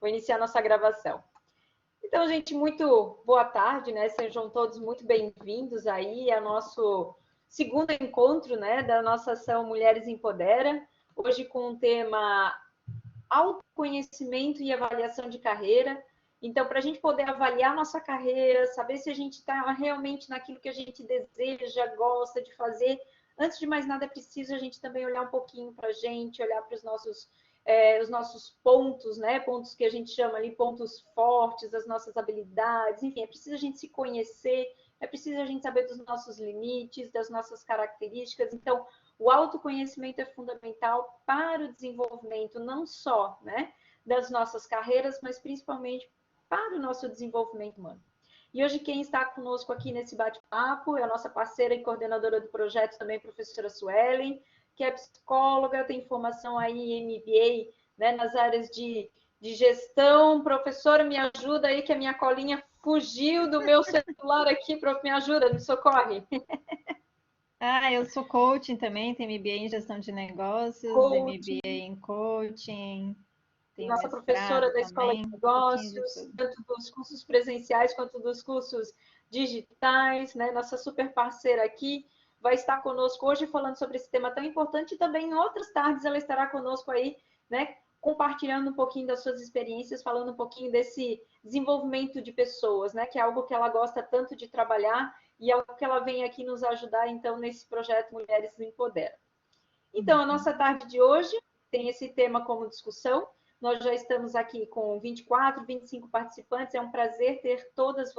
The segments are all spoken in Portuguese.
Vou iniciar nossa gravação. Então, gente, muito boa tarde, né? Sejam todos muito bem-vindos aí ao nosso segundo encontro, né, da nossa ação Mulheres Empodera. Hoje com o tema autoconhecimento e avaliação de carreira. Então, para a gente poder avaliar nossa carreira, saber se a gente está realmente naquilo que a gente deseja, gosta de fazer, antes de mais nada é preciso a gente também olhar um pouquinho para a gente, olhar para os nossos pontos, né? Pontos que a gente chama ali pontos fortes, as nossas habilidades, enfim, é preciso a gente se conhecer, é preciso a gente saber dos nossos limites, das nossas características. Então, o autoconhecimento é fundamental para o desenvolvimento não só, né, das nossas carreiras, mas principalmente para o nosso desenvolvimento humano. E hoje quem está conosco aqui nesse bate-papo é a nossa parceira e coordenadora do projeto também, professora Suelen, que é psicóloga, tem formação aí em MBA, né, nas áreas de gestão. Professora, me ajuda aí que a minha colinha fugiu do meu celular aqui, me ajuda, me socorre. Eu sou coaching também, tenho MBA em gestão de negócios, Coaching. MBA em coaching, tenho Nossa professora mestrado da Escola de também, um pouquinho de Negócios, tudo. tanto dos cursos presenciais quanto dos cursos digitais, né? Nossa super parceira aqui vai estar conosco hoje falando sobre esse tema tão importante e também em outras tardes ela estará conosco aí, né? Compartilhando um pouquinho das suas experiências, falando um pouquinho desse desenvolvimento de pessoas, né? Que é algo que ela gosta tanto de trabalhar e é algo que ela vem aqui nos ajudar, então, nesse projeto Mulheres Empodera. Então, a nossa tarde de hoje tem esse tema como discussão. Nós já estamos aqui com 24, 25 participantes. É um prazer ter todos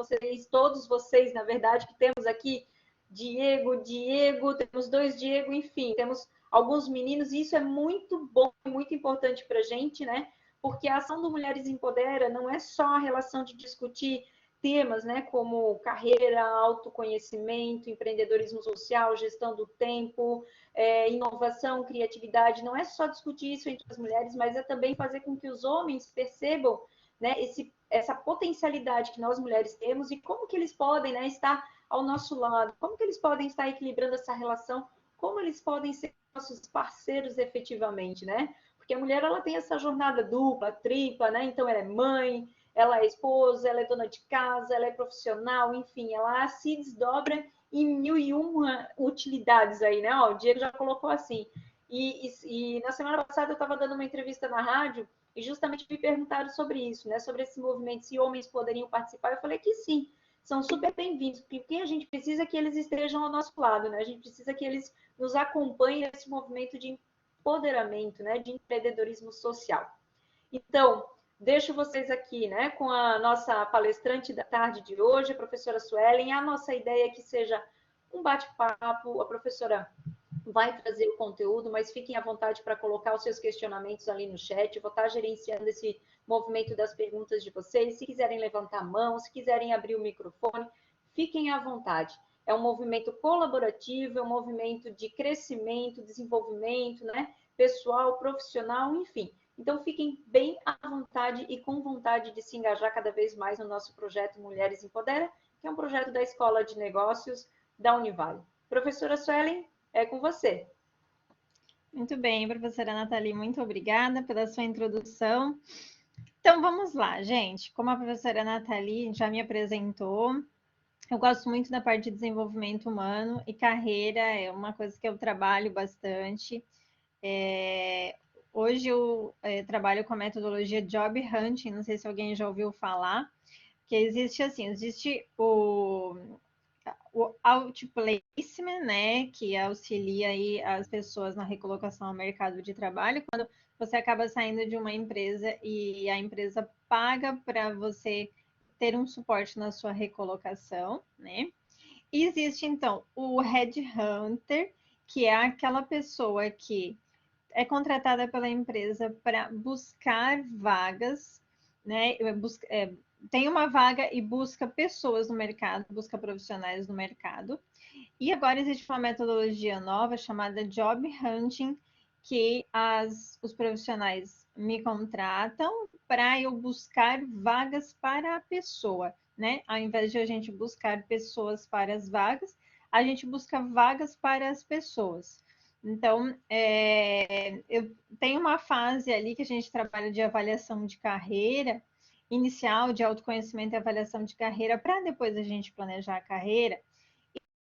vocês, na verdade, que temos aqui Diego, temos dois Diego, enfim, temos alguns meninos, e isso é muito bom e muito importante para a gente, né? Porque a ação do Mulheres Empodera não é só a relação de discutir temas, né, como carreira, autoconhecimento, empreendedorismo social, gestão do tempo, inovação, criatividade. Não é só discutir isso entre as mulheres, mas é também fazer com que os homens percebam, né, essa potencialidade que nós mulheres temos e como que eles podem, né, estar ao nosso lado, como que eles podem estar equilibrando essa relação, como eles podem ser nossos parceiros efetivamente, né? Porque a mulher ela tem essa jornada dupla, tripla, né? Então ela é mãe, ela é esposa, ela é dona de casa, ela é profissional, enfim, ela se desdobra em 1001 utilidades aí, né? Ó, o Diego já colocou assim. E na semana passada eu estava dando uma entrevista na rádio e justamente me perguntaram sobre isso, né? Sobre esse movimento, se homens poderiam participar. Eu falei que sim, são super bem-vindos, porque a gente precisa que eles estejam ao nosso lado, né? A gente precisa que eles nos acompanhem nesse movimento de empoderamento, né? De empreendedorismo social. Então, deixo vocês aqui, né, com a nossa palestrante da tarde de hoje, a professora Suelen. A nossa ideia é que seja um bate-papo, a professora vai trazer o conteúdo, mas fiquem à vontade para colocar os seus questionamentos ali no chat. Eu vou estar gerenciando esse movimento das perguntas de vocês. Se quiserem levantar a mão, se quiserem abrir o microfone, fiquem à vontade. É um movimento colaborativo, é um movimento de crescimento, desenvolvimento, né? Pessoal, profissional, enfim. Então, fiquem bem à vontade e com vontade de se engajar cada vez mais no nosso projeto Mulheres Empodera, que é um projeto da Escola de Negócios da Univale. Professora Suelen, é com você. Muito bem, professora Nathalie, muito obrigada pela sua introdução. Então, vamos lá, gente. Como a professora Nathalie já me apresentou, eu gosto muito da parte de desenvolvimento humano e carreira é uma coisa que eu trabalho bastante. Hoje eu trabalho com a metodologia Job Hunting, não sei se alguém já ouviu falar, que existe o outplacement, né, que auxilia aí as pessoas na recolocação ao mercado de trabalho, quando você acaba saindo de uma empresa e a empresa paga para você ter um suporte na sua recolocação, né? E existe então o headhunter, que é aquela pessoa que é contratada pela empresa para buscar vagas, né? Tem uma vaga e busca pessoas no mercado, busca profissionais no mercado. E agora existe uma metodologia nova chamada Job Hunting, que os profissionais me contratam para eu buscar vagas para a pessoa, né? Ao invés de a gente buscar pessoas para as vagas, a gente busca vagas para as pessoas. Então, eu tenho uma fase ali que a gente trabalha de avaliação de carreira, inicial, de autoconhecimento e avaliação de carreira, para depois a gente planejar a carreira.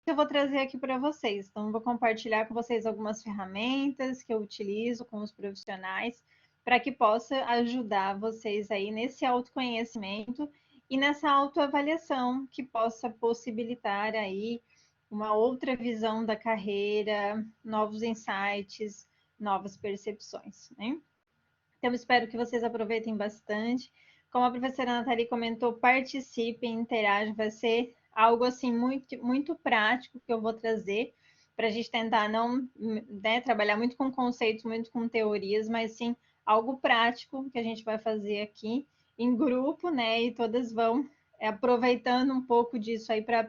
Eu vou trazer aqui para vocês. Então, vou compartilhar com vocês algumas ferramentas que eu utilizo com os profissionais para que possa ajudar vocês aí nesse autoconhecimento e nessa autoavaliação que possa possibilitar aí uma outra visão da carreira, novos insights, novas percepções, né? Então, espero que vocês aproveitem bastante. Como a professora Nathalie comentou, participem, interajam, vai ser algo assim muito, muito prático que eu vou trazer para a gente tentar não, né, trabalhar muito com conceitos, muito com teorias, mas sim algo prático que a gente vai fazer aqui em grupo, né? E todas vão aproveitando um pouco disso aí para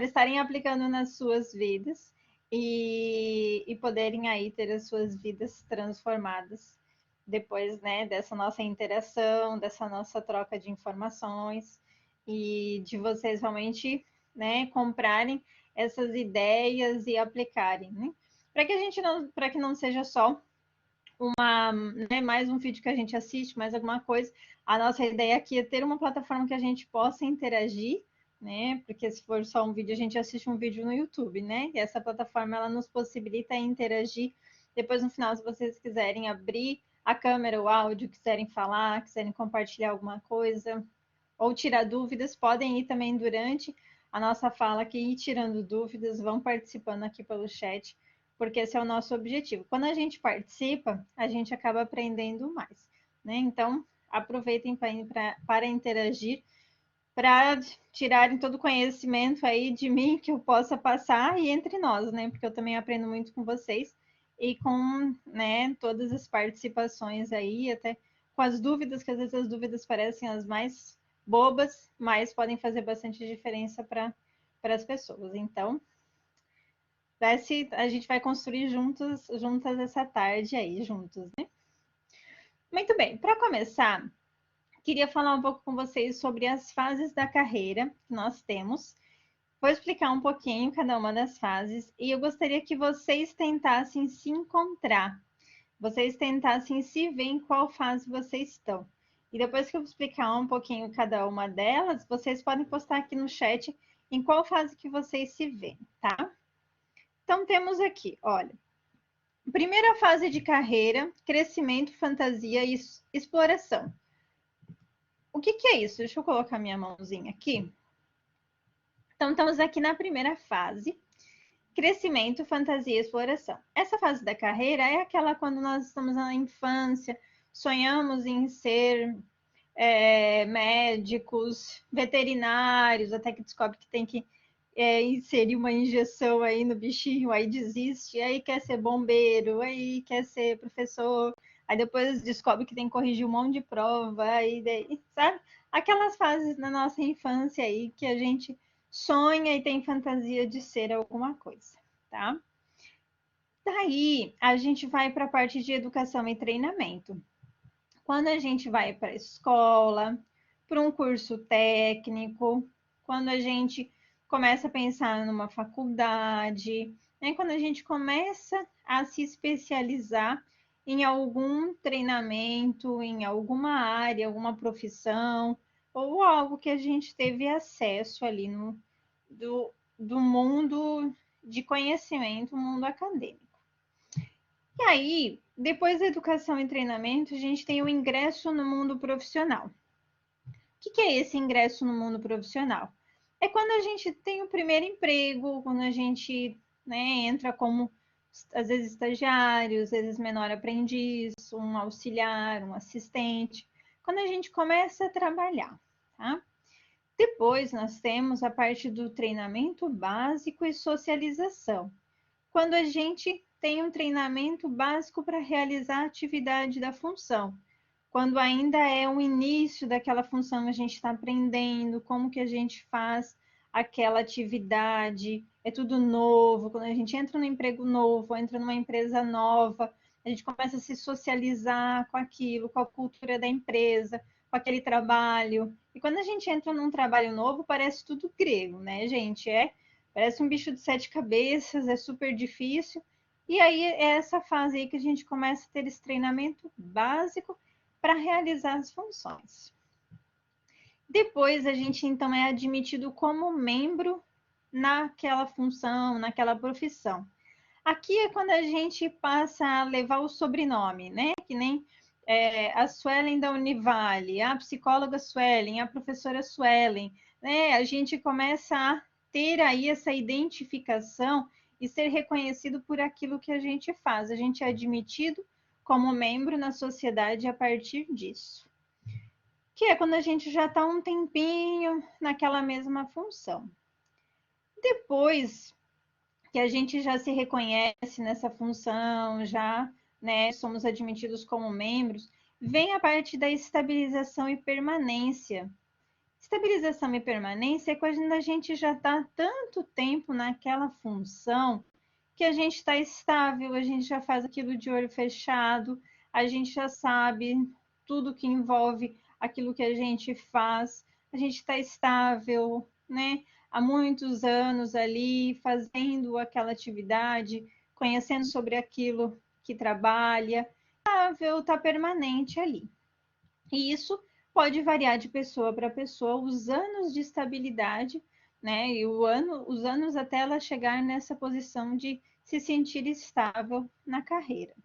estarem aplicando nas suas vidas e poderem aí ter as suas vidas transformadas depois, né, dessa nossa interação, dessa nossa troca de informações e de vocês realmente, né, comprarem essas ideias e aplicarem, né? Para que a gente não, para que não seja só uma, né, mais um vídeo que a gente assiste, mais alguma coisa. A nossa ideia aqui é ter uma plataforma que a gente possa interagir, né? Porque se for só um vídeo, a gente assiste um vídeo no YouTube, né? E essa plataforma ela nos possibilita interagir. Depois, no final, se vocês quiserem abrir a câmera, o áudio, quiserem falar, quiserem compartilhar alguma coisa ou tirar dúvidas, podem ir também durante a nossa fala aqui, ir tirando dúvidas, vão participando aqui pelo chat, porque esse é o nosso objetivo. Quando a gente participa, a gente acaba aprendendo mais, né? Então, aproveitem para interagir, para tirarem todo o conhecimento aí de mim que eu possa passar e entre nós, né? Porque eu também aprendo muito com vocês e com, né, todas as participações aí, até com as dúvidas, que às vezes as dúvidas parecem as mais bobas, mas podem fazer bastante diferença para as pessoas. Então, a gente vai construir juntas essa tarde aí, juntos, né? Muito bem, para começar, queria falar um pouco com vocês sobre as fases da carreira que nós temos. Vou explicar um pouquinho cada uma das fases e eu gostaria que vocês tentassem se encontrar, vocês tentassem se ver em qual fase vocês estão. E depois que eu explicar um pouquinho cada uma delas, vocês podem postar aqui no chat em qual fase que vocês se veem, tá? Então temos aqui, olha, primeira fase de carreira, crescimento, fantasia e exploração. O que é isso? Deixa eu colocar minha mãozinha aqui. Então, estamos aqui na primeira fase, crescimento, fantasia e exploração. Essa fase da carreira é aquela quando nós estamos na infância, sonhamos em ser médicos, veterinários, até que descobre que tem que inserir uma injeção aí no bichinho, aí desiste, aí quer ser bombeiro, aí quer ser professor, aí depois descobre que tem que corrigir um monte de prova, aí daí, sabe? Aquelas fases na nossa infância aí que a gente sonha e tem fantasia de ser alguma coisa, tá? Daí a gente vai para a parte de educação e treinamento. Quando a gente vai para a escola, para um curso técnico, quando a gente começa a pensar numa faculdade, né? Quando a gente começa a se especializar em algum treinamento, em alguma área, alguma profissão, ou algo que a gente teve acesso ali do mundo de conhecimento, mundo acadêmico. E aí, depois da educação e treinamento, a gente tem o ingresso no mundo profissional. O que é esse ingresso no mundo profissional? É quando a gente tem o primeiro emprego, quando a gente, né, entra como, às vezes, estagiário, às vezes menor aprendiz, um auxiliar, um assistente, quando a gente começa a trabalhar, tá? Depois nós temos a parte do treinamento básico e socialização. Quando a gente tem um treinamento básico para realizar a atividade da função. Quando ainda é o início daquela função, a gente está aprendendo como que a gente faz aquela atividade, é tudo novo. Quando a gente entra num emprego novo, entra numa empresa nova, a gente começa a se socializar com aquilo, com a cultura da empresa, com aquele trabalho. E quando a gente entra num trabalho novo, parece tudo grego, né, gente? Parece um bicho de sete cabeças, é super difícil, E aí é essa fase aí que a gente começa a ter esse treinamento básico para realizar as funções. Depois a gente então é admitido como membro naquela função, naquela profissão. Aqui é quando a gente passa a levar o sobrenome, né? Que nem a Suelen da Univale, a psicóloga Suelen, a professora Suelen, né? A gente começa a ter aí essa identificação e ser reconhecido por aquilo que a gente faz. A gente é admitido como membro na sociedade a partir disso. Que é quando a gente já está um tempinho naquela mesma função. Depois que a gente já se reconhece nessa função, já, né, somos admitidos como membros, vem a parte da estabilização e permanência. Estabilização e permanência é quando a gente já está tanto tempo naquela função que a gente está estável, a gente já faz aquilo de olho fechado, a gente já sabe tudo que envolve aquilo que a gente faz, a gente está estável, né? Há muitos anos ali fazendo aquela atividade, conhecendo sobre aquilo que trabalha, estável, está permanente ali. E isso pode variar de pessoa para pessoa, os anos de estabilidade, né? E os anos até ela chegar nessa posição de se sentir estável na carreira.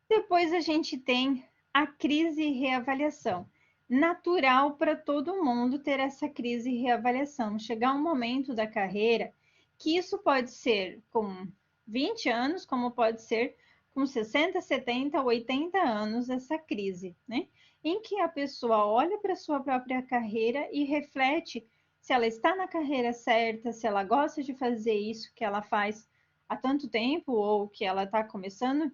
Depois a gente tem a crise e reavaliação. Natural para todo mundo ter essa crise e reavaliação. Chegar um momento da carreira que isso pode ser com 20 anos, como pode ser com 60, 70, 80 anos, essa crise, né? Em que a pessoa olha para a sua própria carreira e reflete se ela está na carreira certa, se ela gosta de fazer isso que ela faz há tanto tempo ou que ela está começando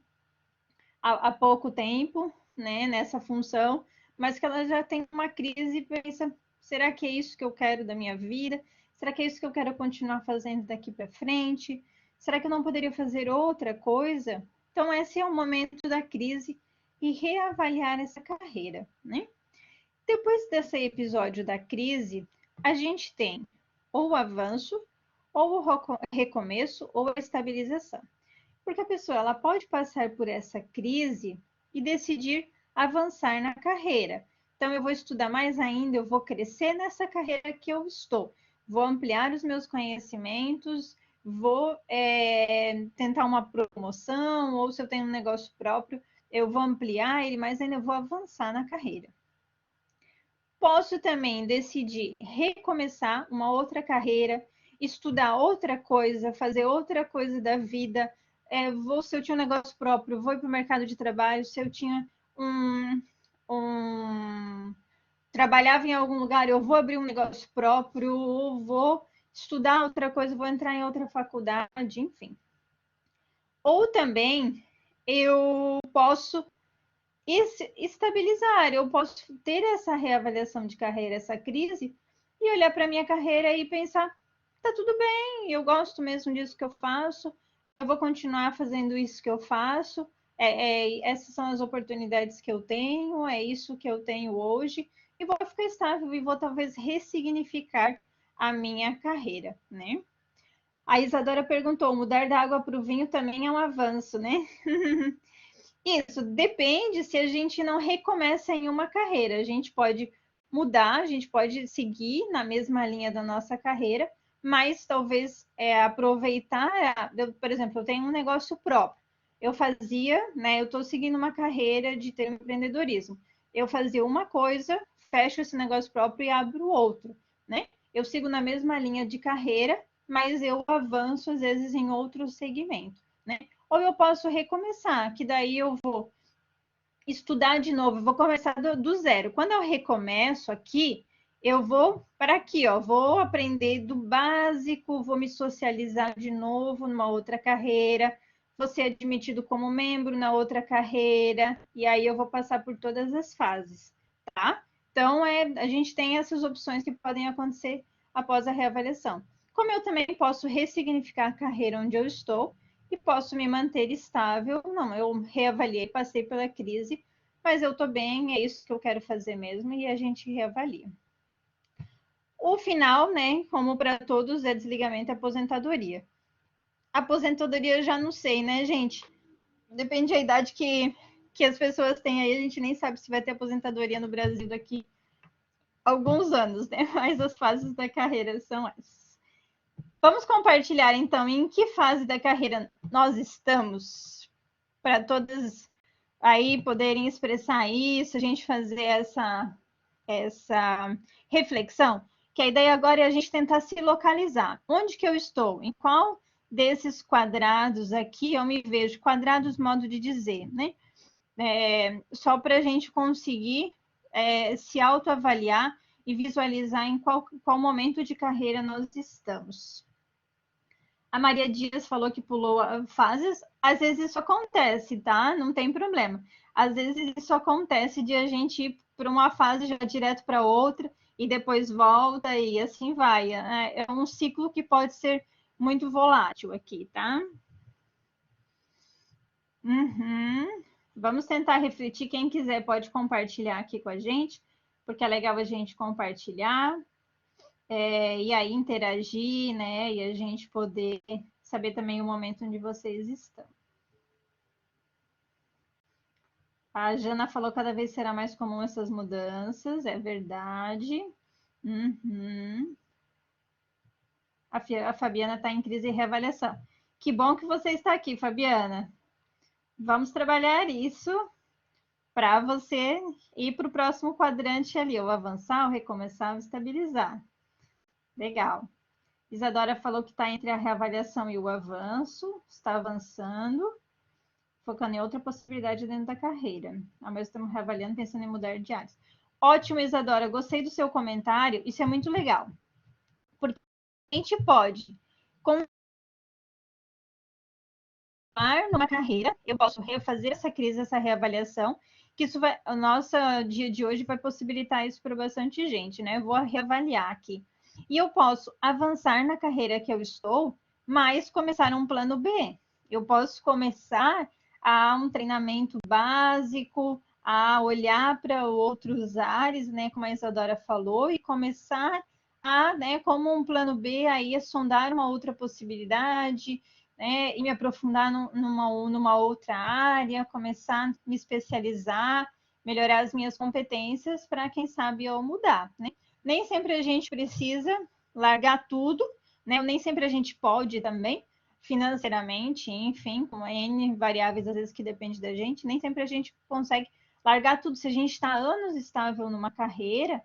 há pouco tempo, né, nessa função, mas que ela já tem uma crise e pensa, será que é isso que eu quero da minha vida? Será que é isso que eu quero continuar fazendo daqui para frente? Será que eu não poderia fazer outra coisa? Então, esse é o momento da crise e reavaliar essa carreira, né? Depois desse episódio da crise, a gente tem ou o avanço, ou o recomeço, ou a estabilização. Porque a pessoa ela pode passar por essa crise e decidir avançar na carreira. Então, eu vou estudar mais ainda, eu vou crescer nessa carreira que eu estou, vou ampliar os meus conhecimentos, vou tentar uma promoção, ou se eu tenho um negócio próprio, eu vou ampliar ele, mas ainda vou avançar na carreira. Posso também decidir recomeçar uma outra carreira, estudar outra coisa, fazer outra coisa da vida. Se eu tinha um negócio próprio, vou para o mercado de trabalho. Se eu tinha trabalhava em algum lugar, eu vou abrir um negócio próprio, ou vou estudar outra coisa, vou entrar em outra faculdade, enfim. Ou também eu posso estabilizar, eu posso ter essa reavaliação de carreira, essa crise, e olhar para a minha carreira e pensar, tá tudo bem, eu gosto mesmo disso que eu faço, eu vou continuar fazendo isso que eu faço, essas são as oportunidades que eu tenho, é isso que eu tenho hoje, e vou ficar estável e vou talvez ressignificar a minha carreira, né? A Isadora perguntou, mudar da água para o vinho também é um avanço, né? Isso depende se a gente não recomeça em uma carreira. A gente pode mudar, a gente pode seguir na mesma linha da nossa carreira, mas talvez aproveitar. Por exemplo, eu tenho um negócio próprio. Eu fazia, né? Eu estou seguindo uma carreira de ter empreendedorismo. Eu fazia uma coisa, fecho esse negócio próprio e abro outro, né? Eu sigo na mesma linha de carreira, mas eu avanço às vezes em outro segmento, né? Ou eu posso recomeçar, que daí eu vou estudar de novo, vou começar do zero. Quando eu recomeço aqui, eu vou para aqui, ó, vou aprender do básico, vou me socializar de novo numa outra carreira, vou ser admitido como membro na outra carreira, e aí eu vou passar por todas as fases, tá? Então, a gente tem essas opções que podem acontecer após a reavaliação. Como eu também posso ressignificar a carreira onde eu estou, e posso me manter estável. Não, eu reavaliei, passei pela crise, mas eu estou bem, é isso que eu quero fazer mesmo, e a gente reavalia. O final, né, como para todos, é desligamento e aposentadoria. Aposentadoria eu já não sei, né, gente? Depende da idade que as pessoas têm aí, a gente nem sabe se vai ter aposentadoria no Brasil daqui a alguns anos, né? Mas as fases da carreira são essas. Vamos compartilhar, então, em que fase da carreira nós estamos, para todas aí poderem expressar isso, a gente fazer essa reflexão, que a ideia agora é a gente tentar se localizar. Onde que eu estou? Em qual desses quadrados aqui eu me vejo? Quadrados, modo de dizer, né? Só para a gente conseguir se autoavaliar e visualizar em qual momento de carreira nós estamos. A Maria Dias falou que pulou fases. Às vezes isso acontece, tá? Não tem problema. Às vezes isso acontece de a gente ir para uma fase já direto para outra e depois volta e assim vai. É um ciclo que pode ser muito volátil aqui, tá? Uhum. Vamos tentar refletir. Quem quiser pode compartilhar aqui com a gente, porque é legal a gente compartilhar. E aí interagir, né? E a gente poder saber também o momento onde vocês estão. A Jana falou que cada vez será mais comum essas mudanças, é verdade. Uhum. A Fabiana está em crise e reavaliação. Que bom que você está aqui, Fabiana. Vamos trabalhar isso para você ir para o próximo quadrante ali, ou avançar, ou recomeçar, ou estabilizar. Legal. Isadora falou que está entre a reavaliação e o avanço, está avançando, focando em outra possibilidade dentro da carreira. Ao mesmo tempo reavaliando, pensando em mudar de áreas. Ótimo, Isadora, gostei do seu comentário, isso é muito legal. Porque a gente pode continuar numa carreira, eu posso refazer essa crise, essa reavaliação, que isso vai, o nosso dia de hoje vai possibilitar isso para bastante gente, né? Eu vou reavaliar aqui. E eu posso avançar na carreira que eu estou, mas começar um plano B. Eu posso começar a um treinamento básico, a olhar para outros áreas, né, como a Isadora falou, e começar a, né, como um plano B, aí a sondar uma outra possibilidade, né, e me aprofundar numa outra área, começar a me especializar, melhorar as minhas competências para, quem sabe, eu mudar, né? Nem sempre a gente precisa largar tudo, né? Nem sempre a gente pode também, financeiramente, enfim, com N variáveis às vezes que depende da gente, nem sempre a gente consegue largar tudo. Se a gente está anos estável numa carreira,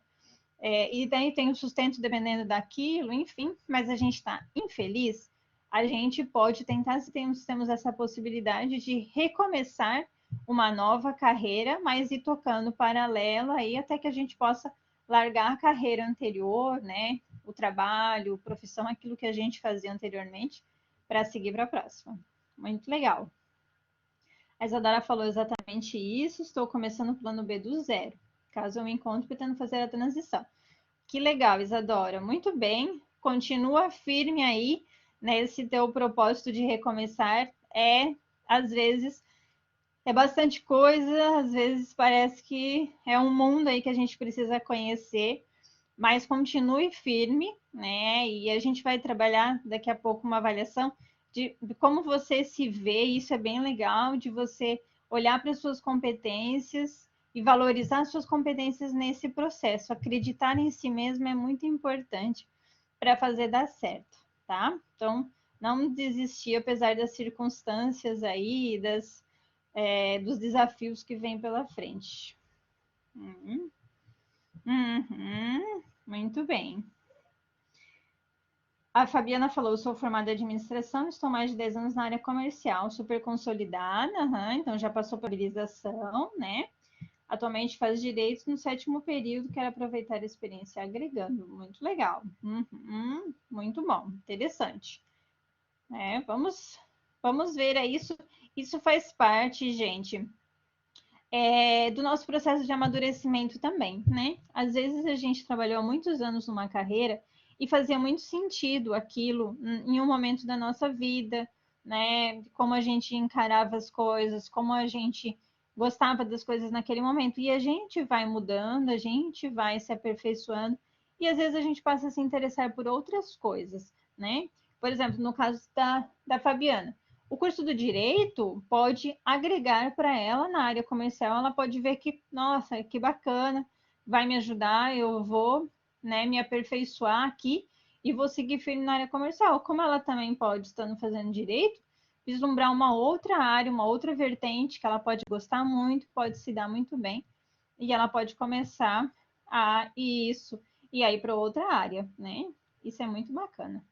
e daí tem o sustento dependendo daquilo, enfim, mas a gente está infeliz, a gente pode tentar, se temos essa possibilidade de recomeçar uma nova carreira, mas ir tocando paralelo aí até que a gente possa largar a carreira anterior, né? O trabalho, profissão, aquilo que a gente fazia anteriormente, para seguir para a próxima. Muito legal. A Isadora falou exatamente isso. Estou começando o plano B do zero, caso eu me encontre pretendo fazer a transição. Que legal, Isadora. Muito bem. Continua firme aí nesse teu propósito de recomeçar. Às vezes, é bastante coisa, às vezes parece que é um mundo aí que a gente precisa conhecer, mas continue firme, né? E a gente vai trabalhar daqui a pouco uma avaliação de como você se vê, isso é bem legal, de você olhar para as suas competências e valorizar suas competências nesse processo. Acreditar em si mesmo é muito importante para fazer dar certo, tá? Então, não desistir apesar das circunstâncias aí, dos desafios que vêm pela frente. Muito bem. A Fabiana falou, sou formada em administração, estou mais de 10 anos na área comercial, super consolidada, então já passou por habilitação, né? Atualmente faz direito no 7º período, quero aproveitar a experiência agregando. Muito legal. Muito bom, interessante. Vamos ver aí, isso faz parte, gente, do nosso processo de amadurecimento também, né? Às vezes a gente trabalhou há muitos anos numa carreira e fazia muito sentido aquilo em um momento da nossa vida, né? Como a gente encarava as coisas, como a gente gostava das coisas naquele momento. E a gente vai mudando, a gente vai se aperfeiçoando e às vezes a gente passa a se interessar por outras coisas, né? Por exemplo, no caso da Fabiana. O curso do direito pode agregar para ela na área comercial, ela pode ver que, nossa, que bacana, vai me ajudar, eu vou, né, me aperfeiçoar aqui e vou seguir firme na área comercial. Como ela também pode, estando fazendo direito, vislumbrar uma outra área, uma outra vertente que ela pode gostar muito, pode se dar muito bem, e ela pode começar a isso e aí para outra área, né? Isso é muito bacana.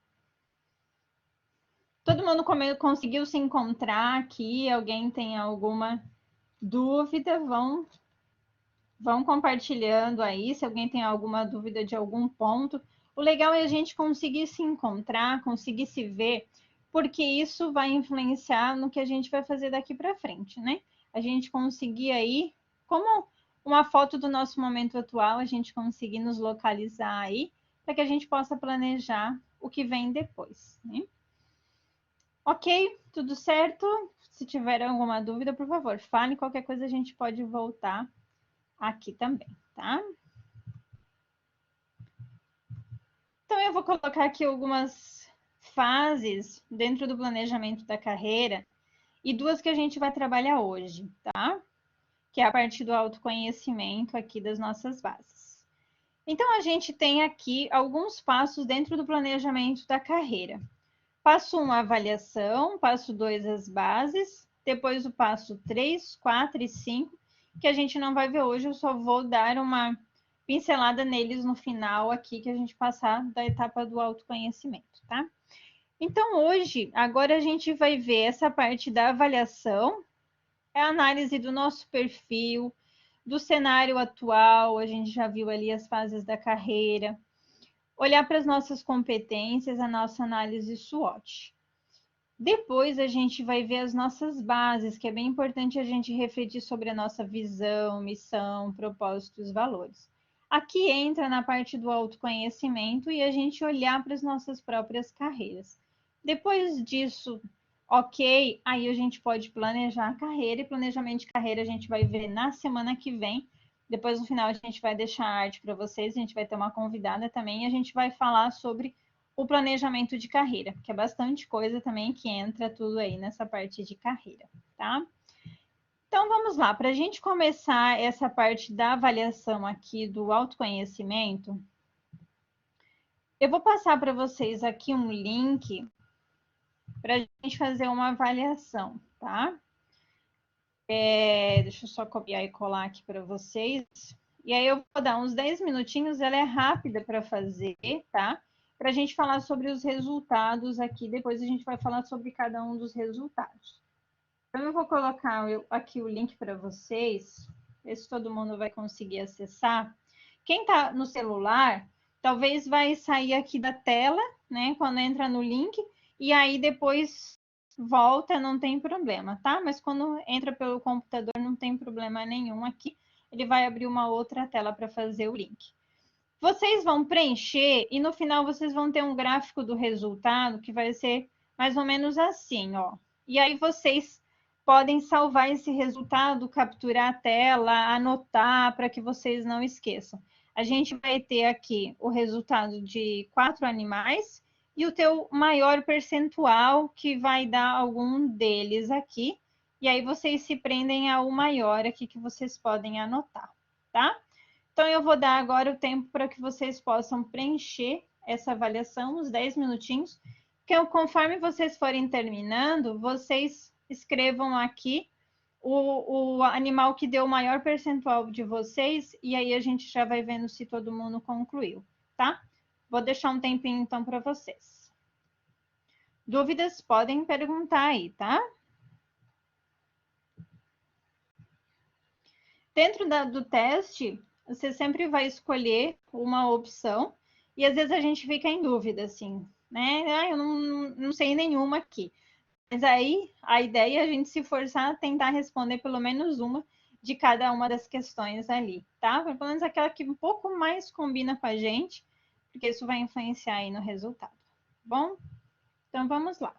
Todo mundo conseguiu se encontrar aqui? Alguém tem alguma dúvida? Vão compartilhando aí, se alguém tem alguma dúvida de algum ponto. O legal é a gente conseguir se encontrar, conseguir se ver, porque isso vai influenciar no que a gente vai fazer daqui para frente, né? A gente conseguir aí, como uma foto do nosso momento atual, a gente conseguir nos localizar aí, para que a gente possa planejar o que vem depois, né? Ok, tudo certo? Se tiver alguma dúvida, por favor, fale. Qualquer coisa a gente pode voltar aqui também, tá? Então, eu vou colocar aqui algumas fases dentro do planejamento da carreira e duas que a gente vai trabalhar hoje, tá? Que é a partir do autoconhecimento aqui das nossas bases. Então, a gente tem aqui alguns passos dentro do planejamento da carreira. Passo 1, avaliação. Passo 2, as bases. Depois o passo 3, 4 e 5, que a gente não vai ver hoje, eu só vou dar uma pincelada neles no final aqui, que a gente passar da etapa do autoconhecimento, tá? Então, hoje, agora a gente vai ver essa parte da avaliação, é a análise do nosso perfil, do cenário atual, a gente já viu ali as fases da carreira, olhar para as nossas competências, a nossa análise SWOT. Depois a gente vai ver as nossas bases, que é bem importante a gente refletir sobre a nossa visão, missão, propósitos, valores. Aqui entra na parte do autoconhecimento e a gente olhar para as nossas próprias carreiras. Depois disso, ok, aí a gente pode planejar a carreira, e planejamento de carreira a gente vai ver na semana que vem. Depois, no final, a gente vai deixar a arte para vocês, a gente vai ter uma convidada também, e a gente vai falar sobre o planejamento de carreira, que é bastante coisa também que entra tudo aí nessa parte de carreira, tá? Então vamos lá, para a gente começar essa parte da avaliação aqui do autoconhecimento, eu vou passar para vocês aqui um link para a gente fazer uma avaliação, tá? Deixa eu só copiar e colar aqui para vocês. E aí eu vou dar uns 10 minutinhos, ela é rápida para fazer, tá? Para a gente falar sobre os resultados aqui, depois a gente vai falar sobre cada um dos resultados. Então eu vou colocar aqui o link para vocês, ver se todo mundo vai conseguir acessar. Quem está no celular, talvez vai sair aqui da tela, né? Quando entra no link, e aí depois volta, não tem problema, tá? Mas quando entra pelo computador, não tem problema nenhum aqui. Ele vai abrir uma outra tela para fazer o link. Vocês vão preencher e no final vocês vão ter um gráfico do resultado que vai ser mais ou menos assim, ó. E aí vocês podem salvar esse resultado, capturar a tela, anotar para que vocês não esqueçam. A gente vai ter aqui o resultado de 4 animais e o teu maior percentual, que vai dar algum deles aqui. E aí vocês se prendem ao maior aqui que vocês podem anotar, tá? Então, eu vou dar agora o tempo para que vocês possam preencher essa avaliação, uns 10 minutinhos, que conforme vocês forem terminando, vocês escrevam aqui o animal que deu o maior percentual de vocês, e aí a gente já vai vendo se todo mundo concluiu, tá? Vou deixar um tempinho, então, para vocês. Dúvidas, podem perguntar aí, tá? Dentro do teste, você sempre vai escolher uma opção e às vezes a gente fica em dúvida, assim, né? Ah, eu não sei nenhuma aqui. Mas aí a ideia é a gente se forçar a tentar responder pelo menos uma de cada uma das questões ali, tá? Pelo menos aquela que um pouco mais combina com a gente, porque isso vai influenciar aí no resultado. Bom, então vamos lá.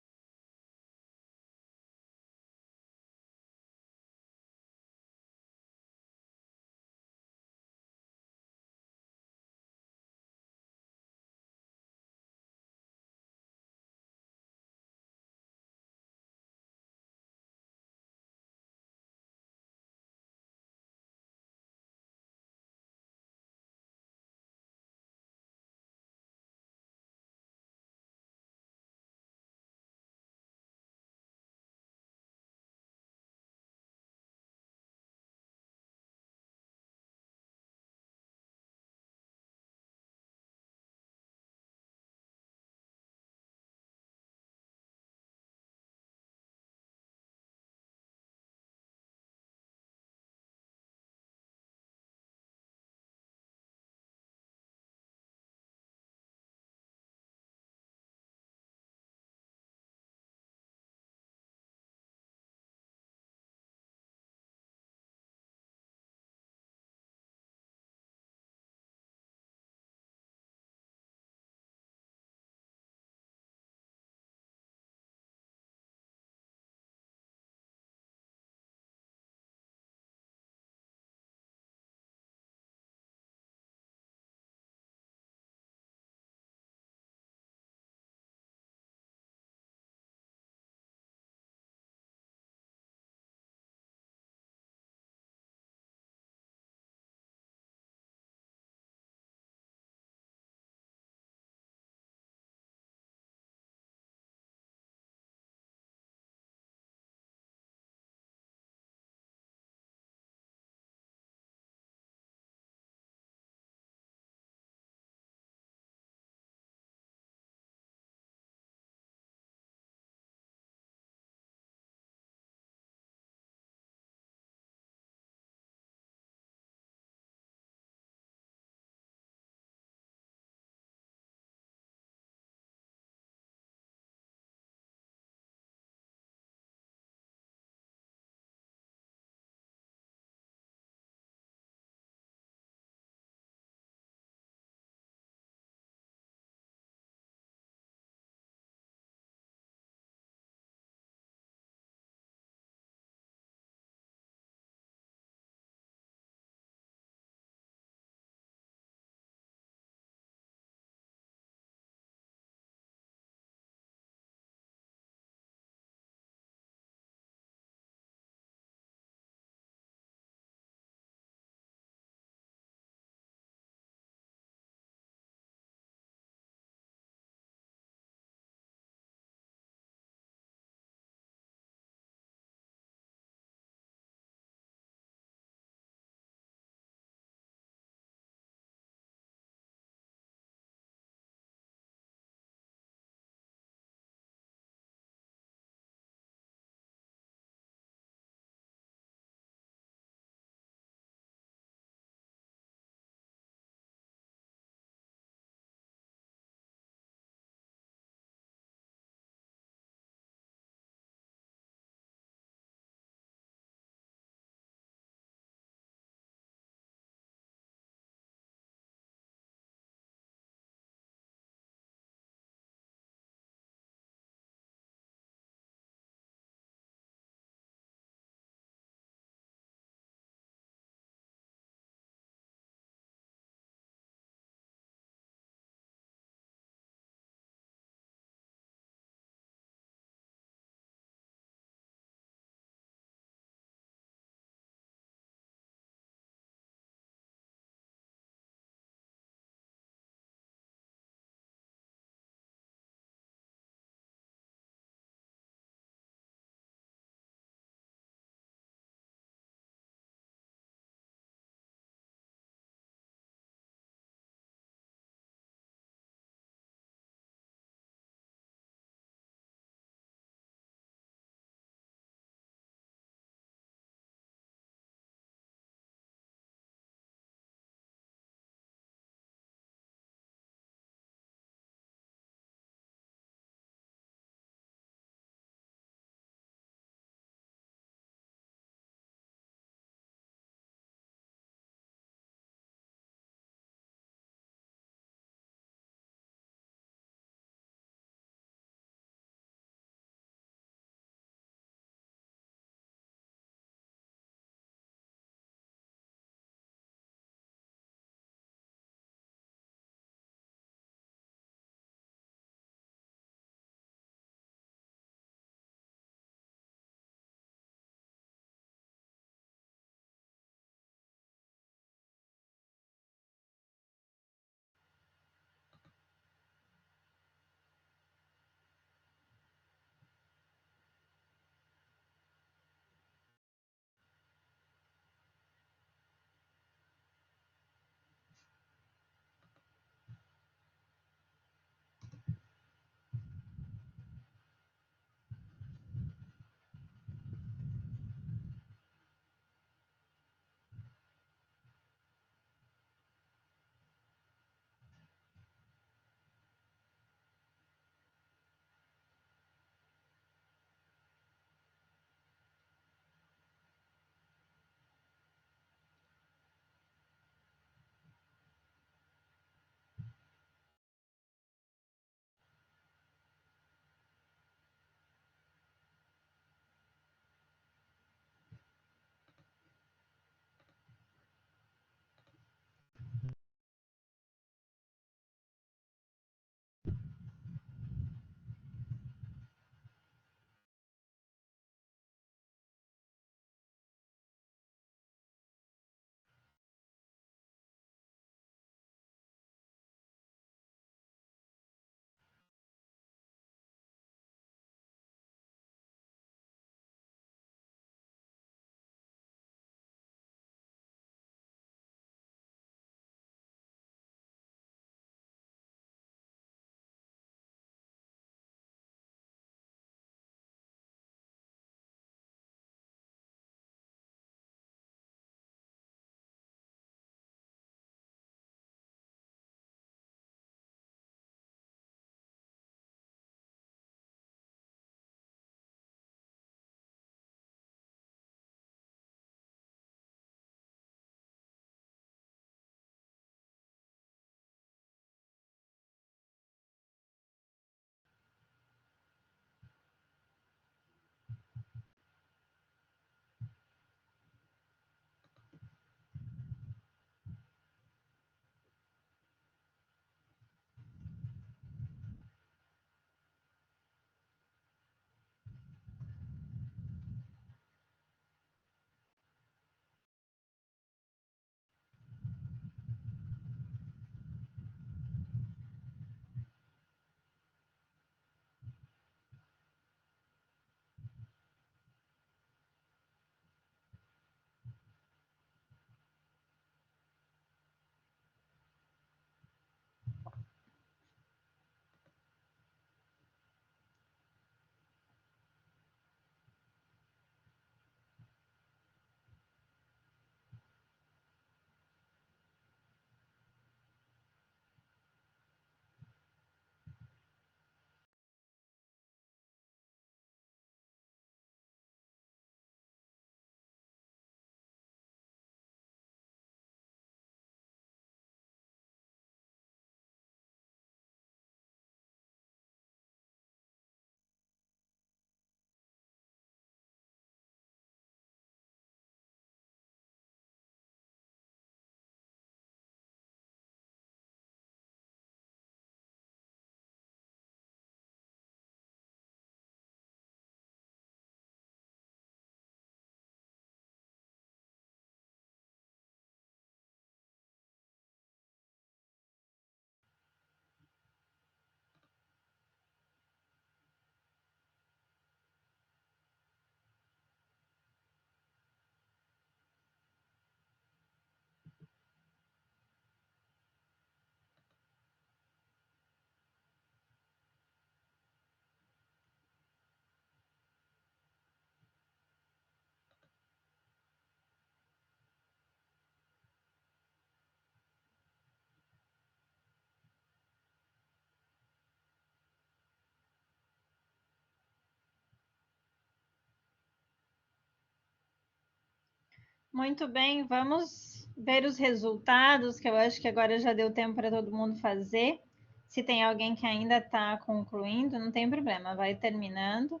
Muito bem, vamos ver os resultados, que eu acho que agora já deu tempo para todo mundo fazer. Se tem alguém que ainda está concluindo, não tem problema, vai terminando.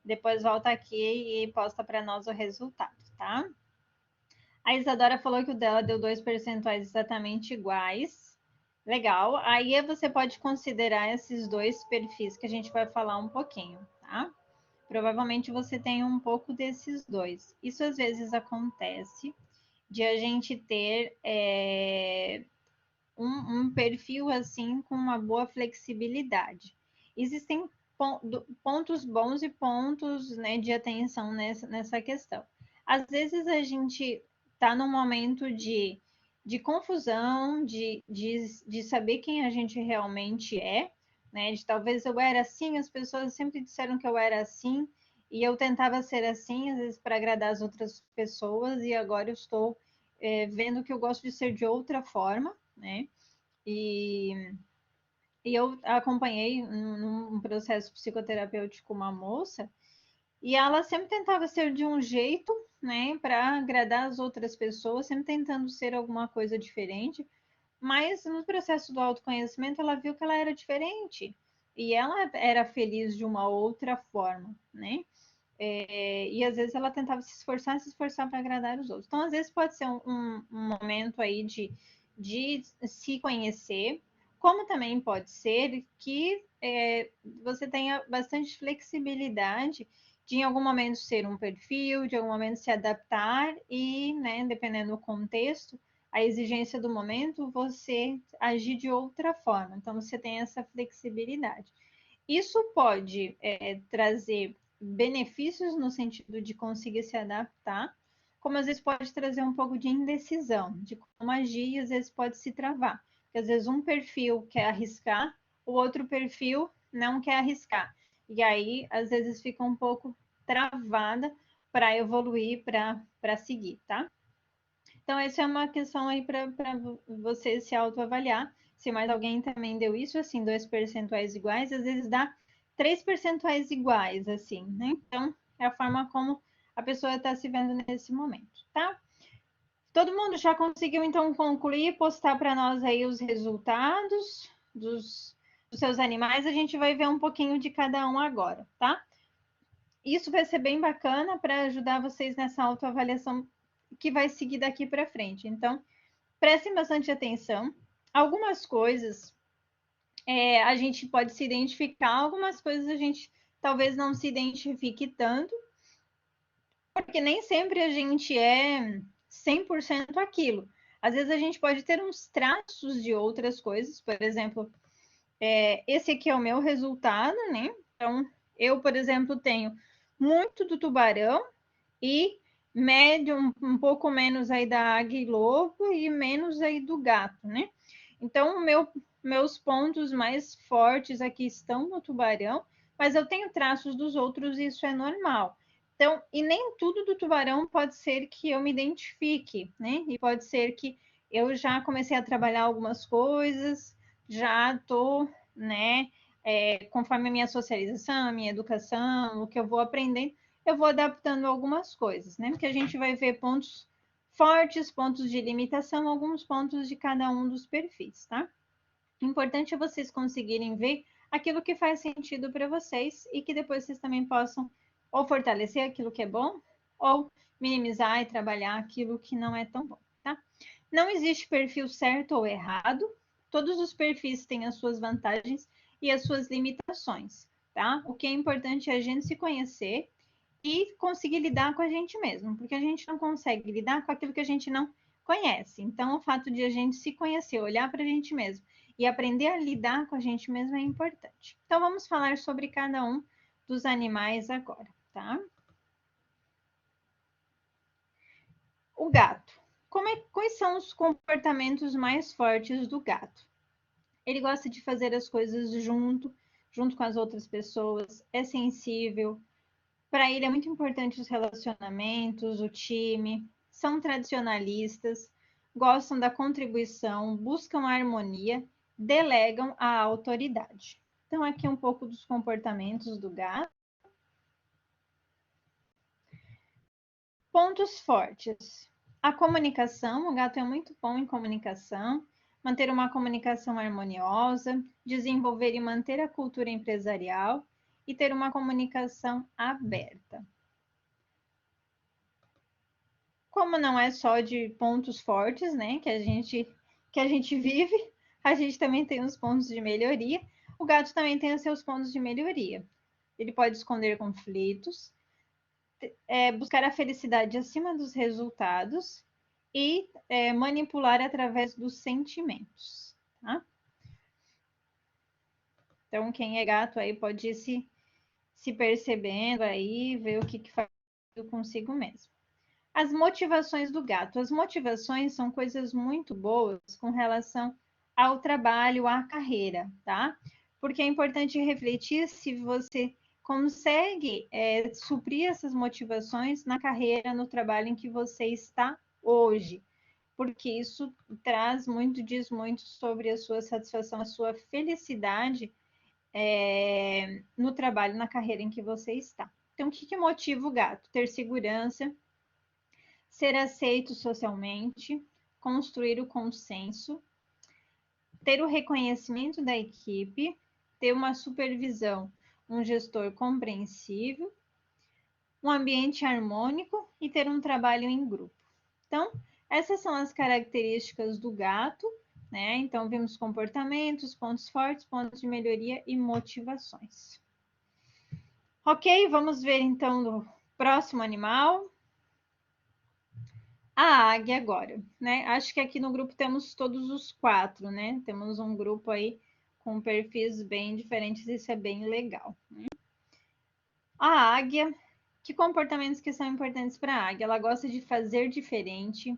Depois volta aqui e posta para nós o resultado, tá? A Isadora falou que o dela deu 2 percentuais exatamente iguais. Legal. Aí você pode considerar esses dois perfis que a gente vai falar um pouquinho, tá? Provavelmente você tem um pouco desses dois. Isso às vezes acontece de a gente ter um perfil assim com uma boa flexibilidade. Existem pontos bons e pontos, né, de atenção nessa questão. Às vezes a gente está num momento de confusão, de saber quem a gente realmente é, né? De talvez eu era assim, as pessoas sempre disseram que eu era assim, e eu tentava ser assim, às vezes para agradar as outras pessoas, e agora eu estou vendo que eu gosto de ser de outra forma, né? E, e eu acompanhei num processo psicoterapêutico uma moça, e ela sempre tentava ser de um jeito, né, para agradar as outras pessoas, sempre tentando ser alguma coisa diferente, mas no processo do autoconhecimento ela viu que ela era diferente e ela era feliz de uma outra forma, né? E às vezes ela tentava se esforçar para agradar os outros. Então, às vezes pode ser um momento aí de se conhecer, como também pode ser que você tenha bastante flexibilidade de em algum momento ser um perfil, de algum momento se adaptar e, né, dependendo do contexto, a exigência do momento, você agir de outra forma. Então, você tem essa flexibilidade. Isso pode trazer benefícios no sentido de conseguir se adaptar, como às vezes pode trazer um pouco de indecisão, de como agir e às vezes pode se travar. Porque às vezes um perfil quer arriscar, o outro perfil não quer arriscar. E aí, às vezes, fica um pouco travada para evoluir, para seguir, tá? Então, essa é uma questão aí para você se autoavaliar. Se mais alguém também deu isso, assim, 2 percentuais iguais, às vezes dá 3 percentuais iguais, assim, né? Então, é a forma como a pessoa está se vendo nesse momento, tá? Todo mundo já conseguiu, então, concluir, postar para nós aí os resultados dos seus animais. A gente vai ver um pouquinho de cada um agora, tá? Isso vai ser bem bacana para ajudar vocês nessa autoavaliação que vai seguir daqui para frente. Então, prestem bastante atenção. Algumas coisas a gente pode se identificar, algumas coisas a gente talvez não se identifique tanto, porque nem sempre a gente é 100% aquilo. Às vezes a gente pode ter uns traços de outras coisas, por exemplo, esse aqui é o meu resultado, né? Então, eu, por exemplo, tenho muito do tubarão e médio, um pouco menos aí da águia e lobo e menos aí do gato, né? Então, meus pontos mais fortes aqui estão no tubarão, mas eu tenho traços dos outros e isso é normal. Então, e nem tudo do tubarão pode ser que eu me identifique, né? E pode ser que eu já comecei a trabalhar algumas coisas, já estou, né, conforme a minha socialização, a minha educação, o que eu vou aprendendo, eu vou adaptando algumas coisas, né? Porque a gente vai ver pontos fortes, pontos de limitação, alguns pontos de cada um dos perfis, tá? O importante é vocês conseguirem ver aquilo que faz sentido para vocês e que depois vocês também possam ou fortalecer aquilo que é bom ou minimizar e trabalhar aquilo que não é tão bom, tá? Não existe perfil certo ou errado, todos os perfis têm as suas vantagens e as suas limitações, tá? O que é importante é a gente se conhecer e conseguir lidar com a gente mesmo, porque a gente não consegue lidar com aquilo que a gente não conhece. Então, o fato de a gente se conhecer, olhar para a gente mesmo e aprender a lidar com a gente mesmo é importante. Então, vamos falar sobre cada um dos animais agora, tá? O gato. Quais são os comportamentos mais fortes do gato? Ele gosta de fazer as coisas junto com as outras pessoas, é sensível, para ele é muito importante os relacionamentos, o time, são tradicionalistas, gostam da contribuição, buscam a harmonia, delegam a autoridade. Então, aqui um pouco dos comportamentos do gato. Pontos fortes. A comunicação, o gato é muito bom em comunicação, manter uma comunicação harmoniosa, desenvolver e manter a cultura empresarial e ter uma comunicação aberta. Como não é só de pontos fortes, né, que a gente vive, a gente também tem os pontos de melhoria. O gato também tem os seus pontos de melhoria. Ele pode esconder conflitos, buscar a felicidade acima dos resultados e manipular através dos sentimentos, tá? Então, quem é gato aí pode ir se percebendo aí, ver o que faz consigo mesmo. As motivações do gato. As motivações são coisas muito boas com relação ao trabalho, à carreira, tá? Porque é importante refletir se você consegue suprir essas motivações na carreira, no trabalho em que você está hoje. Porque isso diz muito sobre a sua satisfação, a sua felicidade no trabalho, na carreira em que você está. Então, o que motiva o gato? Ter segurança, ser aceito socialmente, construir o consenso, ter o reconhecimento da equipe, ter uma supervisão, um gestor compreensível, um ambiente harmônico e ter um trabalho em grupo. Então, essas são as características do gato, né? Então, vimos comportamentos, pontos fortes, pontos de melhoria e motivações. Ok, vamos ver então o próximo animal. A águia agora, né? Acho que aqui no grupo temos todos os 4, né? Temos um grupo aí com perfis bem diferentes, isso é bem legal. Né? A águia, que comportamentos que são importantes para a águia? Ela gosta de fazer diferente,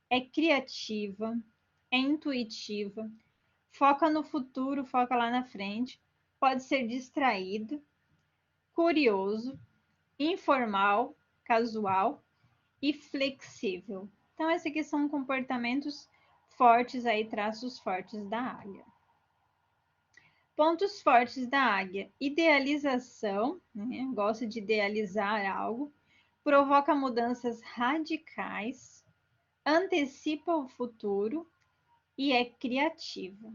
é criativa, é intuitiva, foca no futuro, foca lá na frente, pode ser distraído, curioso, informal, casual e flexível. Então, esses aqui são comportamentos fortes aí, traços fortes da águia. Pontos fortes da águia: idealização, né? Gosta de idealizar algo, provoca mudanças radicais, antecipa o futuro e é criativa.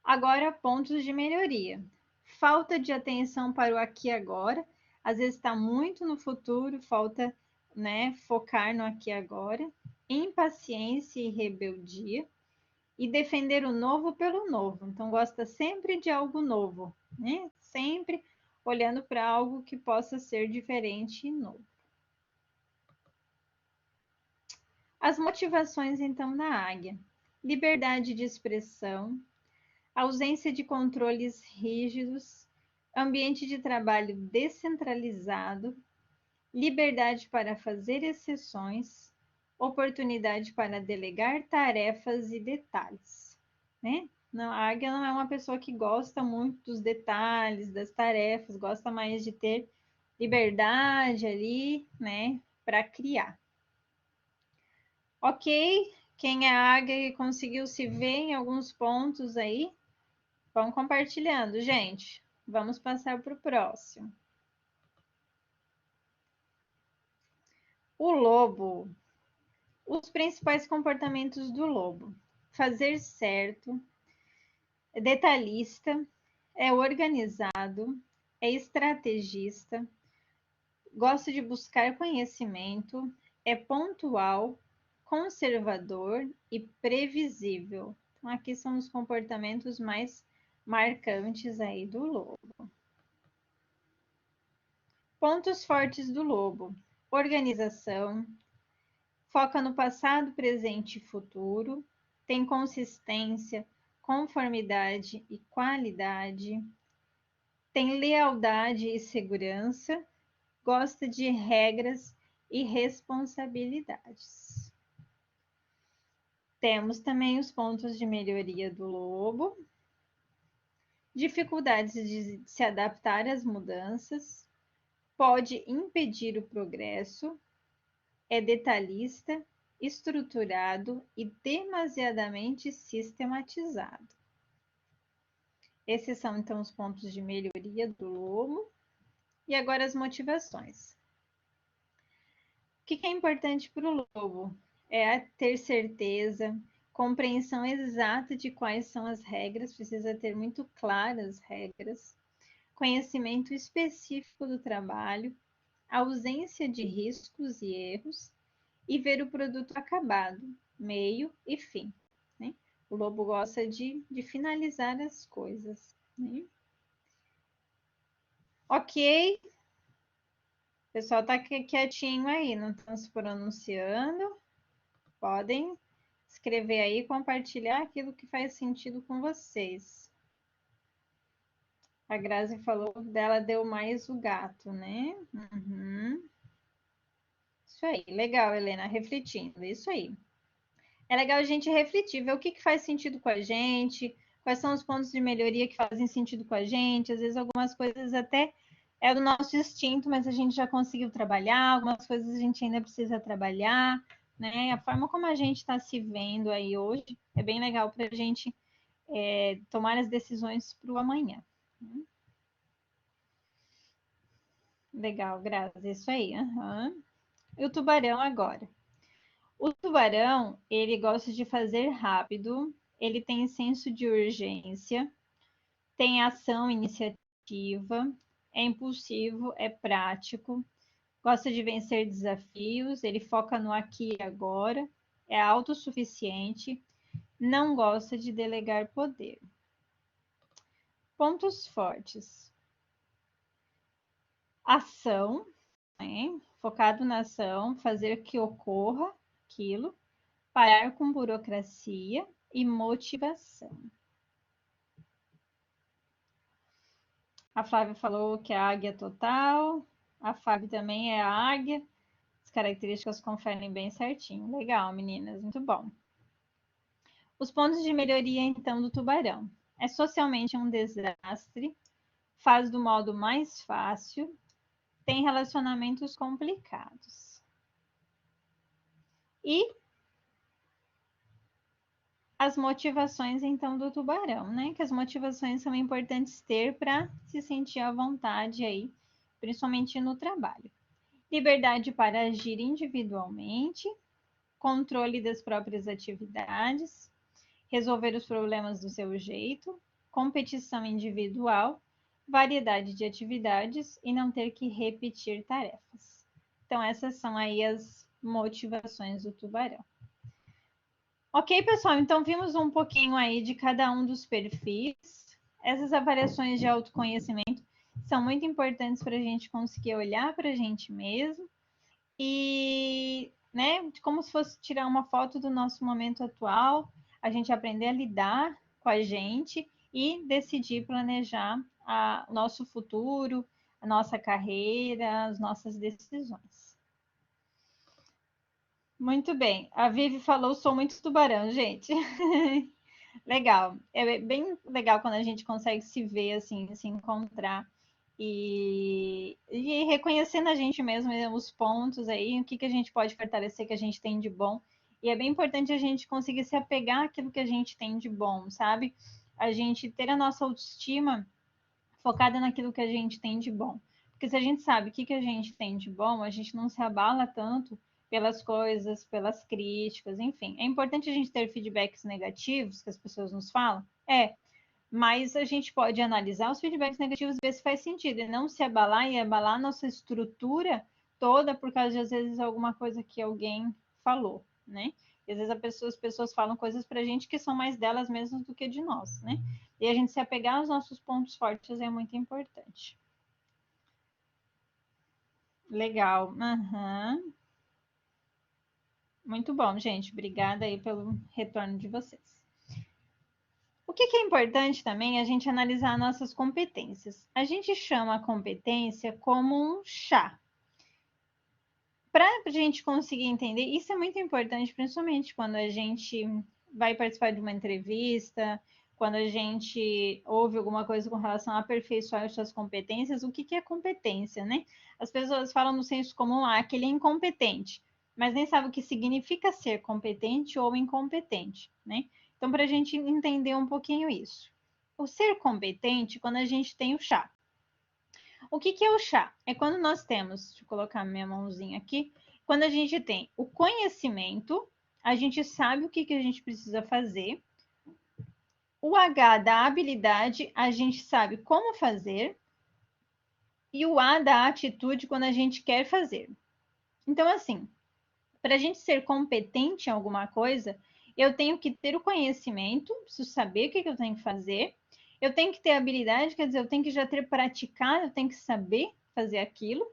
Agora, pontos de melhoria: falta de atenção para o aqui e agora, às vezes está muito no futuro, falta, né, focar no aqui e agora, impaciência e rebeldia, e defender o novo pelo novo. Então, gosta sempre de algo novo, né? Sempre olhando para algo que possa ser diferente e novo. As motivações, então, da águia: liberdade de expressão, ausência de controles rígidos, ambiente de trabalho descentralizado, liberdade para fazer exceções, oportunidade para delegar tarefas e detalhes, né? Não, a águia não é uma pessoa que gosta muito dos detalhes, das tarefas, gosta mais de ter liberdade ali, né, para criar. Ok, quem é águia e conseguiu se ver em alguns pontos aí, vão compartilhando, gente. Vamos passar para o próximo. O lobo. Os principais comportamentos do lobo: fazer certo, é detalhista, é organizado, é estrategista, gosta de buscar conhecimento, é pontual, conservador e previsível. Então, aqui são os comportamentos mais marcantes aí do lobo. Pontos fortes do lobo: organização, foca no passado, presente e futuro, tem consistência, conformidade e qualidade, tem lealdade e segurança, gosta de regras e responsabilidades. Temos também os pontos de melhoria do lobo: dificuldades de se adaptar às mudanças, pode impedir o progresso, é detalhista, estruturado e demasiadamente sistematizado. Esses são, então, os pontos de melhoria do lobo. E agora as motivações. que é importante para o lobo? É ter certeza, compreensão exata de quais são as regras, precisa ter muito claras as regras, conhecimento específico do trabalho, ausência de riscos e erros, e ver o produto acabado, meio e fim. Né? O lobo gosta de finalizar as coisas. Né? Ok, o pessoal está quietinho aí, não estão se pronunciando. Podem escrever aí, compartilhar aquilo que faz sentido com vocês. A Grazi falou dela deu mais o gato, né? Uhum. Isso aí, legal, Helena, refletindo, isso aí. É legal a gente refletir, ver o que faz sentido com a gente, quais são os pontos de melhoria que fazem sentido com a gente. Às vezes algumas coisas até é do nosso instinto, mas a gente já conseguiu trabalhar, algumas coisas a gente ainda precisa trabalhar, né? A forma como a gente está se vendo aí hoje é bem legal para a gente tomar as decisões para o amanhã. Legal, Grazi, isso aí. Uhum. E o tubarão agora? O tubarão, ele gosta de fazer rápido, ele tem senso de urgência, tem ação, iniciativa, é impulsivo, é prático, gosta de vencer desafios, ele foca no aqui e agora, é autossuficiente, não gosta de delegar poder. Pontos fortes. Ação, né? Focado na ação, fazer que ocorra aquilo, parar com burocracia e motivação. A Flávia falou que é a águia total. A Fábio também é a águia. As características conferem bem certinho. Legal, meninas, muito bom. Os pontos de melhoria, então, do tubarão. É socialmente um desastre, faz do modo mais fácil, tem relacionamentos complicados. E as motivações, então, do tubarão, né? Que as motivações são importantes ter para se sentir à vontade aí, principalmente no trabalho. Liberdade para agir individualmente, controle das próprias atividades, resolver os problemas do seu jeito, competição individual, variedade de atividades e não ter que repetir tarefas. Então, essas são aí as motivações do tubarão. Ok, pessoal, então vimos um pouquinho aí de cada um dos perfis. Essas avaliações de autoconhecimento são muito importantes para a gente conseguir olhar para a gente mesmo e, né, como se fosse tirar uma foto do nosso momento atual, a gente aprender a lidar com a gente e decidir planejar o nosso futuro, a nossa carreira, as nossas decisões. Muito bem. A Vivi falou, sou muito tubarão, gente. Legal. É bem legal quando a gente consegue se ver, assim, se encontrar e reconhecer na gente mesmo os pontos aí, o que a gente pode fortalecer que a gente tem de bom. E é bem importante a gente conseguir se apegar àquilo que a gente tem de bom, sabe? A gente ter a nossa autoestima focada naquilo que a gente tem de bom. Porque se a gente sabe o que a gente tem de bom, a gente não se abala tanto pelas coisas, pelas críticas, enfim. É importante a gente ter feedbacks negativos que as pessoas nos falam? Mas a gente pode analisar os feedbacks negativos e ver se faz sentido, e não se abalar e abalar nossa estrutura toda por causa de, às vezes, alguma coisa que alguém falou, né? E às vezes as pessoas falam coisas pra gente que são mais delas mesmas do que de nós, né? E a gente se apegar aos nossos pontos fortes é muito importante. Legal. Uhum. Muito bom, gente. Obrigada aí pelo retorno de vocês. O que é importante também é a gente analisar nossas competências. A gente chama a competência como um chá. Para a gente conseguir entender, isso é muito importante, principalmente quando a gente vai participar de uma entrevista, quando a gente ouve alguma coisa com relação a aperfeiçoar as suas competências, o que é competência, né? As pessoas falam no senso comum, que ele é incompetente, mas nem sabe o que significa ser competente ou incompetente, né? Então, para a gente entender um pouquinho isso. O ser competente, quando a gente tem o chá. O que que é o chá? É quando nós temos, deixa eu colocar minha mãozinha aqui, quando a gente tem o conhecimento, a gente sabe o que que a gente precisa fazer. O H da habilidade, a gente sabe como fazer. E o A da atitude, quando a gente quer fazer. Então, assim, para a gente ser competente em alguma coisa, eu tenho que ter o conhecimento, preciso saber o que eu tenho que fazer. Eu tenho que ter habilidade, quer dizer, eu tenho que já ter praticado, eu tenho que saber fazer aquilo.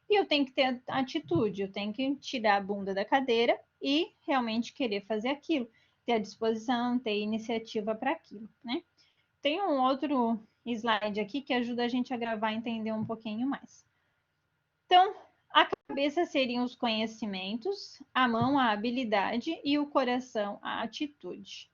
E eu tenho que ter atitude, eu tenho que tirar a bunda da cadeira e realmente querer fazer aquilo, ter a disposição, ter iniciativa para aquilo, né? Tem um outro slide aqui que ajuda a gente a gravar e entender um pouquinho mais. Então, a cabeça seriam os conhecimentos, a mão a habilidade e o coração a atitude.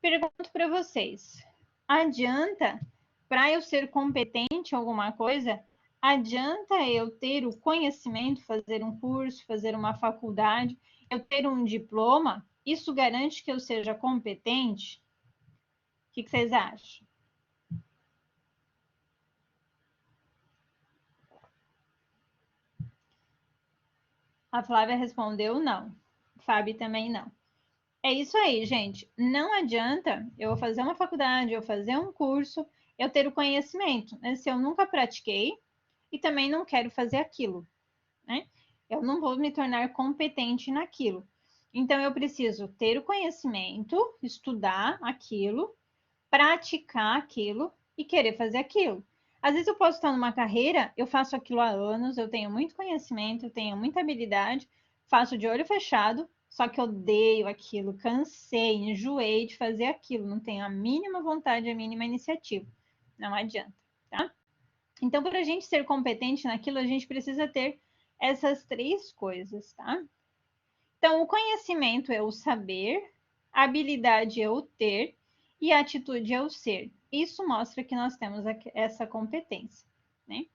Pergunto para vocês: adianta, para eu ser competente em alguma coisa, adianta eu ter o conhecimento, fazer um curso, fazer uma faculdade, eu ter um diploma? Isso garante que eu seja competente? O que vocês acham? A Flávia respondeu não. Fábio também não. É isso aí, gente. Não adianta eu fazer uma faculdade, eu fazer um curso, eu ter o conhecimento, né? Se eu nunca pratiquei e também não quero fazer aquilo, né? Eu não vou me tornar competente naquilo. Então, eu preciso ter o conhecimento, estudar aquilo, praticar aquilo e querer fazer aquilo. Às vezes eu posso estar numa carreira, eu faço aquilo há anos, eu tenho muito conhecimento, eu tenho muita habilidade, faço de olho fechado, só que eu odeio aquilo, cansei, enjoei de fazer aquilo, não tenho a mínima vontade, a mínima iniciativa. Não adianta, tá? Então, para a gente ser competente naquilo, a gente precisa ter essas três coisas, tá? Então, o conhecimento é o saber, a habilidade é o ter e a atitude é o ser. Isso mostra que nós temos essa competência, né?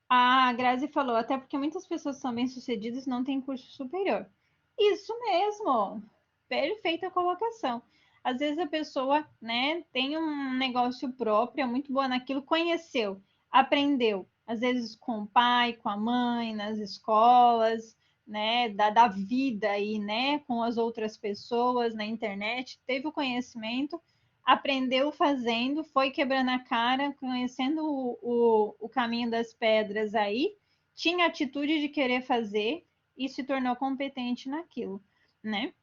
A Grazi falou, até porque muitas pessoas são bem-sucedidas e não têm curso superior. Isso mesmo! Perfeita colocação. Às vezes a pessoa, né, tem um negócio próprio, é muito boa naquilo, conheceu, aprendeu, às vezes com o pai, com a mãe, nas escolas, né, da vida aí, né, com as outras pessoas na internet, teve o conhecimento, aprendeu fazendo, foi quebrando a cara, conhecendo o caminho das pedras aí, tinha atitude de querer fazer e se tornou competente naquilo, né?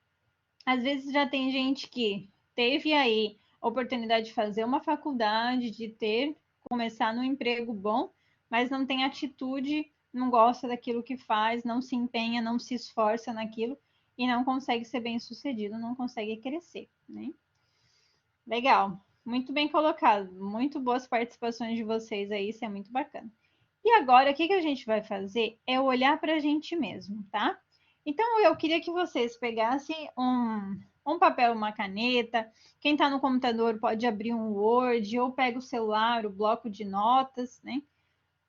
Às vezes já tem gente que teve aí a oportunidade de fazer uma faculdade, de ter, começar num emprego bom, mas não tem atitude, não gosta daquilo que faz, não se empenha, não se esforça naquilo e não consegue ser bem sucedido, não consegue crescer, né? Legal, muito bem colocado, muito boas participações de vocês aí, isso é muito bacana. E agora, o que a gente vai fazer é olhar para a gente mesmo, tá? Então, eu queria que vocês pegassem um papel, uma caneta. Quem está no computador pode abrir um Word ou pega o celular, o bloco de notas, né?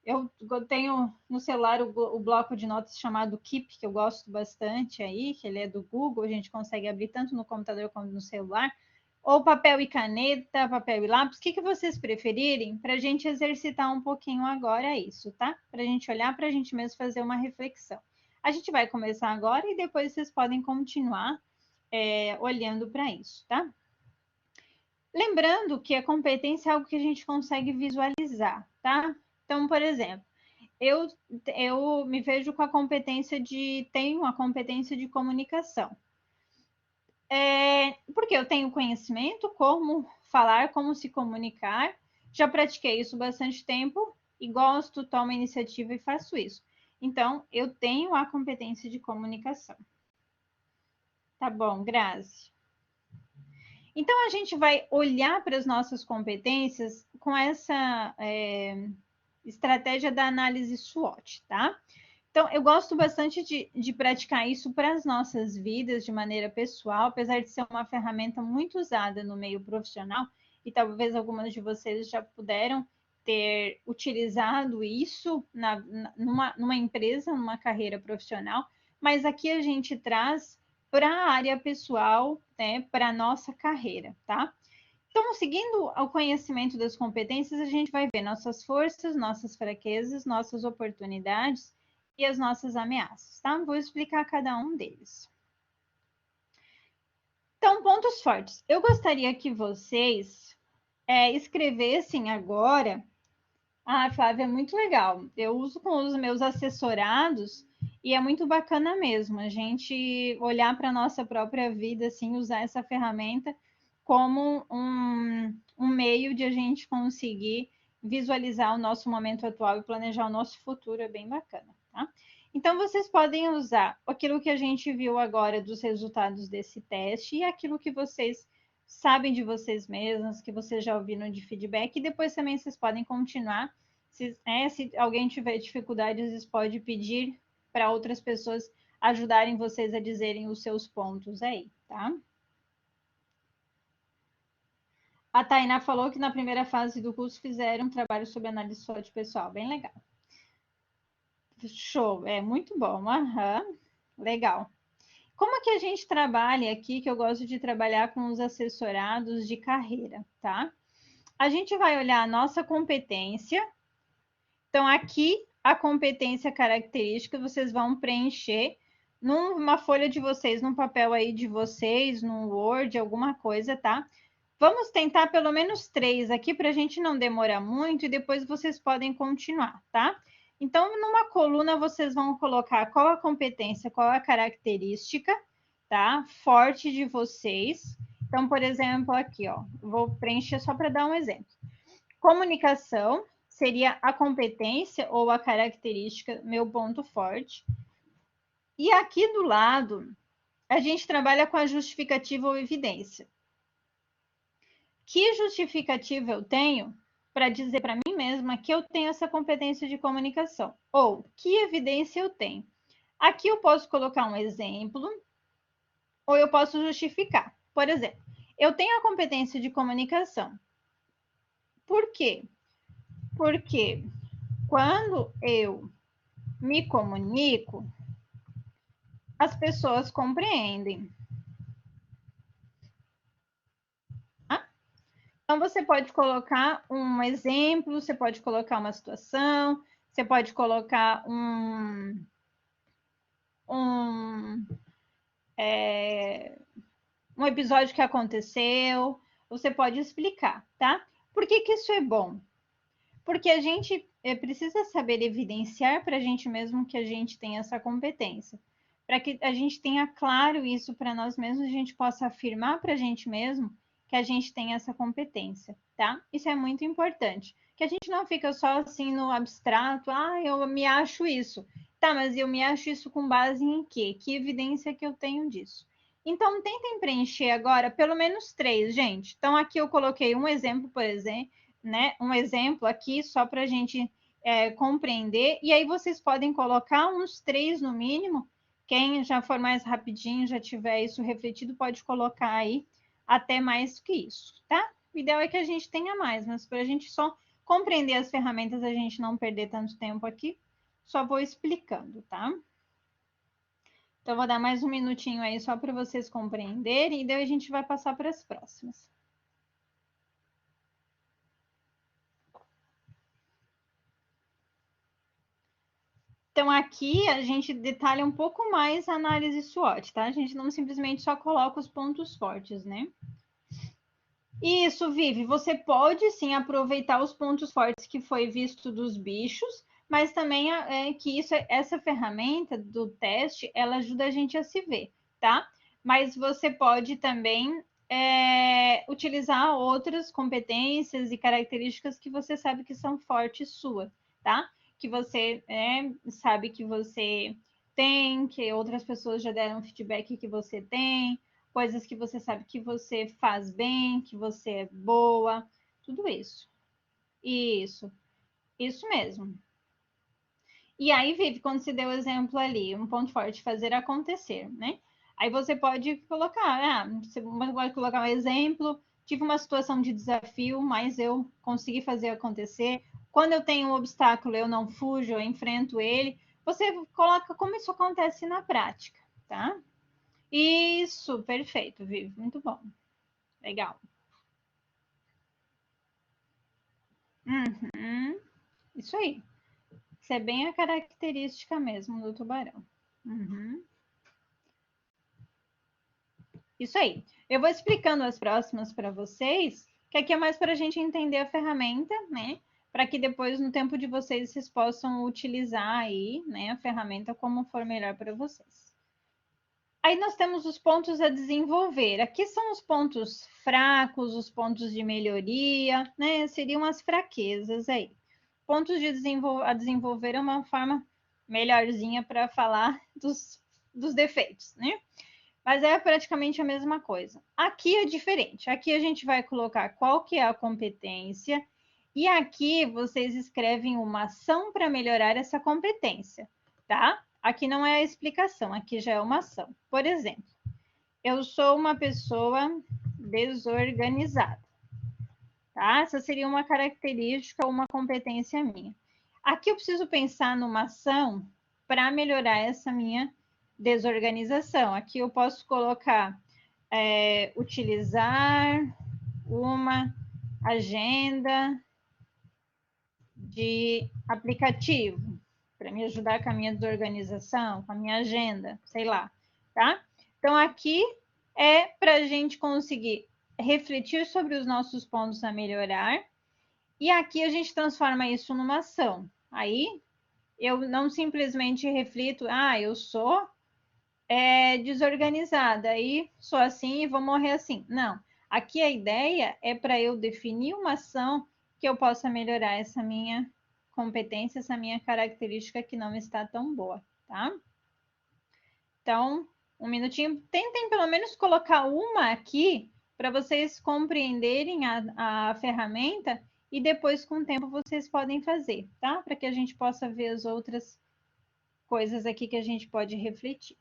Eu tenho no celular o bloco de notas chamado Keep, que eu gosto bastante aí, que ele é do Google, a gente consegue abrir tanto no computador quanto no celular. Ou papel e caneta, papel e lápis, o que vocês preferirem, para a gente exercitar um pouquinho agora isso, tá? Para a gente olhar para a gente mesmo fazer uma reflexão. A gente vai começar agora e depois vocês podem continuar olhando para isso, tá? Lembrando que a competência é algo que a gente consegue visualizar, tá? Então, por exemplo, eu me vejo com a competência tenho a competência de comunicação. Porque eu tenho conhecimento, como falar, como se comunicar, já pratiquei isso bastante tempo e gosto, tomo iniciativa e faço isso. Então, eu tenho a competência de comunicação. Tá bom, Grazi? Então, a gente vai olhar para as nossas competências com essa estratégia da análise SWOT, tá? Então, eu gosto bastante de praticar isso para as nossas vidas de maneira pessoal, apesar de ser uma ferramenta muito usada no meio profissional, e talvez algumas de vocês já puderam ter utilizado isso numa empresa, numa carreira profissional, mas aqui a gente traz para a área pessoal, né, para a nossa carreira, tá? Então, seguindo o conhecimento das competências, a gente vai ver nossas forças, nossas fraquezas, nossas oportunidades e as nossas ameaças, tá? Vou explicar cada um deles. Então, pontos fortes. Eu gostaria que vocês escrevessem agora. Ah, Flávia, é muito legal. Eu uso com os meus assessorados e é muito bacana mesmo a gente olhar para a nossa própria vida, assim, usar essa ferramenta como um meio de a gente conseguir visualizar o nosso momento atual e planejar o nosso futuro. É bem bacana, tá? Então, vocês podem usar aquilo que a gente viu agora dos resultados desse teste e aquilo que vocês sabem de vocês mesmos, que vocês já ouviram de feedback, e depois também vocês podem continuar. Se alguém tiver dificuldades, vocês podem pedir para outras pessoas ajudarem vocês a dizerem os seus pontos aí, tá? A Tainá falou que na primeira fase do curso fizeram um trabalho sobre análise SWOT pessoal, bem legal. Show, é muito bom, legal. Como que a gente trabalha aqui, que eu gosto de trabalhar com os assessorados de carreira, tá? A gente vai olhar a nossa competência. Então, aqui, a competência característica, vocês vão preencher numa folha de vocês, num papel aí de vocês, no Word, alguma coisa, tá? Vamos tentar pelo menos 3 aqui para a gente não demorar muito e depois vocês podem continuar, tá? Então, numa coluna, vocês vão colocar qual a competência, qual a característica, tá? Forte de vocês. Então, por exemplo, aqui, ó, vou preencher só para dar um exemplo. Comunicação seria a competência ou a característica, meu ponto forte. E aqui do lado, a gente trabalha com a justificativa ou evidência. Que justificativa eu tenho para dizer para mim mesma que eu tenho essa competência de comunicação? Ou que evidência eu tenho? Aqui eu posso colocar um exemplo, ou eu posso justificar. Por exemplo, eu tenho a competência de comunicação. Por quê? Porque quando eu me comunico, as pessoas compreendem. Então, você pode colocar um exemplo, você pode colocar uma situação, você pode colocar um episódio que aconteceu, você pode explicar, tá? Por que que isso é bom? Porque a gente precisa saber evidenciar para a gente mesmo que a gente tem essa competência. Para que a gente tenha claro isso para nós mesmos, a gente possa afirmar para a gente mesmo que a gente tem essa competência, tá? Isso é muito importante. Que a gente não fica só assim no abstrato, eu me acho isso. Tá, mas eu me acho isso com base em quê? Que evidência que eu tenho disso? Então, tentem preencher agora pelo menos 3, gente. Então, aqui eu coloquei um exemplo, por exemplo, né? Um exemplo aqui só para a gente compreender. E aí vocês podem colocar uns 3 no mínimo. Quem já for mais rapidinho, já tiver isso refletido, pode colocar aí até mais do que isso, tá? O ideal é que a gente tenha mais, mas para a gente só compreender as ferramentas, a gente não perder tanto tempo aqui, só vou explicando, tá? Então, vou dar mais um minutinho aí só para vocês compreenderem e daí a gente vai passar para as próximas. Então, aqui a gente detalha um pouco mais a análise SWOT, tá? A gente não simplesmente só coloca os pontos fortes, né? Isso, Vivi, você pode sim aproveitar os pontos fortes que foi visto dos bichos, mas também que essa ferramenta do teste, ela ajuda a gente a se ver, tá? Mas você pode também utilizar outras competências e características que você sabe que são fortes sua, tá? Que você sabe que você tem, que outras pessoas já deram feedback que você tem, coisas que você sabe que você faz bem, que você é boa, tudo isso. Isso mesmo. E aí, Vivi, quando você deu o exemplo ali, um ponto forte, fazer acontecer, né? Aí você pode colocar, você pode colocar um exemplo, tive uma situação de desafio, mas eu consegui fazer acontecer. Quando eu tenho um obstáculo, eu não fujo, eu enfrento ele. Você coloca como isso acontece na prática, tá? Isso, perfeito, Vivi, muito bom. Legal. Uhum. Isso aí. Isso é bem a característica mesmo do tubarão. Uhum. Isso aí. Eu vou explicando as próximas para vocês, que aqui é mais para a gente entender a ferramenta, né? Para que depois, no tempo de vocês possam utilizar aí, né, a ferramenta como for melhor para vocês. Aí nós temos os pontos a desenvolver. Aqui são os pontos fracos, os pontos de melhoria, né? Seriam as fraquezas aí. Pontos de a desenvolver é uma forma melhorzinha para falar dos defeitos, né? Mas é praticamente a mesma coisa. Aqui é diferente. Aqui a gente vai colocar qual que é a competência e aqui vocês escrevem uma ação para melhorar essa competência, tá? Aqui não é a explicação, aqui já é uma ação. Por exemplo, eu sou uma pessoa desorganizada, tá? Essa seria uma característica, uma competência minha. Aqui eu preciso pensar numa ação para melhorar essa minha desorganização. Aqui eu posso colocar utilizar uma agenda de aplicativo para me ajudar com a minha desorganização, com a minha agenda, sei lá, tá? Então aqui é para a gente conseguir refletir sobre os nossos pontos a melhorar e aqui a gente transforma isso numa ação. Aí eu não simplesmente reflito, eu sou desorganizada, aí sou assim e vou morrer assim. Não. Aqui a ideia é para eu definir uma ação que eu possa melhorar essa minha competência, essa minha característica que não está tão boa, tá? Então, um minutinho. Tentem pelo menos colocar uma aqui para vocês compreenderem a ferramenta e depois, com o tempo, vocês podem fazer, tá? Para que a gente possa ver as outras coisas aqui que a gente pode refletir.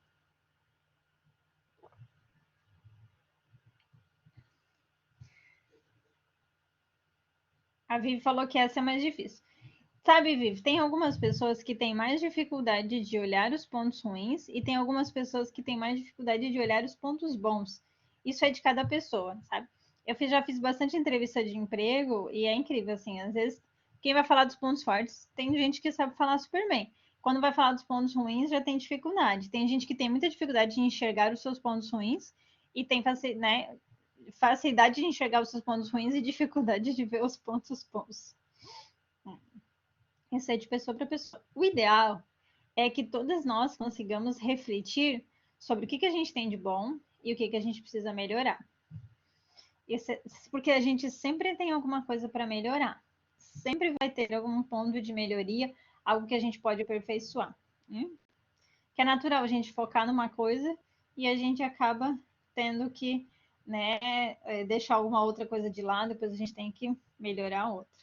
A Vivi falou que essa é mais difícil. Sabe, Vivi, tem algumas pessoas que têm mais dificuldade de olhar os pontos ruins e tem algumas pessoas que têm mais dificuldade de olhar os pontos bons. Isso é de cada pessoa, sabe? Já fiz bastante entrevista de emprego e é incrível, assim, às vezes quem vai falar dos pontos fortes, tem gente que sabe falar super bem. Quando vai falar dos pontos ruins, já tem dificuldade. Tem gente que tem muita dificuldade de enxergar os seus pontos ruins e tem facilidade de enxergar os seus pontos ruins e dificuldade de ver os pontos bons. Isso é de pessoa para pessoa. O ideal é que todas nós consigamos refletir sobre o que a gente tem de bom e o que a gente precisa melhorar. Porque a gente sempre tem alguma coisa para melhorar. Sempre vai ter algum ponto de melhoria, algo que a gente pode aperfeiçoar. Né? Que é natural a gente focar numa coisa e a gente acaba tendo que deixar alguma outra coisa de lado, depois a gente tem que melhorar a outra.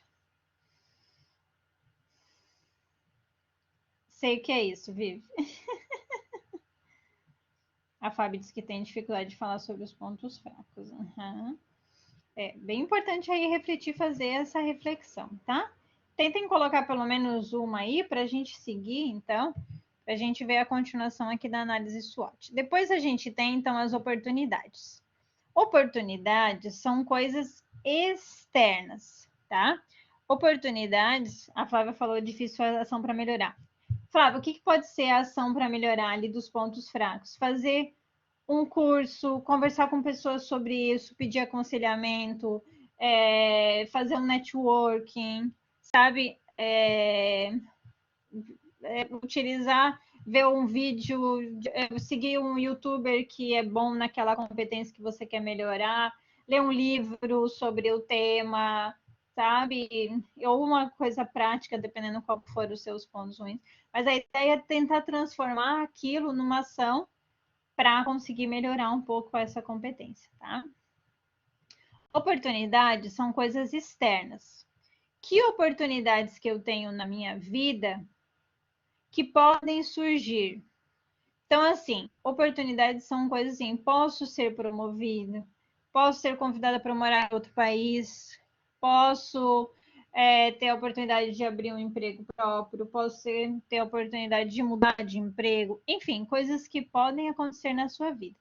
Sei o que é isso, Vivi. A Fábio diz que tem dificuldade de falar sobre os pontos fracos. Uhum. É bem importante aí refletir, fazer essa reflexão, tá? Tentem colocar pelo menos uma aí para a gente seguir, então, para a gente ver a continuação aqui da análise SWOT. Depois a gente tem, então, as oportunidades. Oportunidades são coisas externas, tá? Oportunidades, a Flávia falou difícil a ação para melhorar. Flávia, o que pode ser a ação para melhorar ali dos pontos fracos? Fazer um curso, conversar com pessoas sobre isso, pedir aconselhamento, fazer um networking, sabe? Utilizar, ver um vídeo, seguir um youtuber que é bom naquela competência que você quer melhorar, ler um livro sobre o tema, sabe? Ou uma coisa prática, dependendo qual for os seus pontos ruins. Mas a ideia é tentar transformar aquilo numa ação para conseguir melhorar um pouco essa competência, tá? Oportunidades são coisas externas. Que oportunidades que eu tenho na minha vida que podem surgir? Então, assim, oportunidades são coisas assim, posso ser promovido, posso ser convidada para morar em outro país, posso ter a oportunidade de abrir um emprego próprio, posso ter a oportunidade de mudar de emprego, enfim, coisas que podem acontecer na sua vida.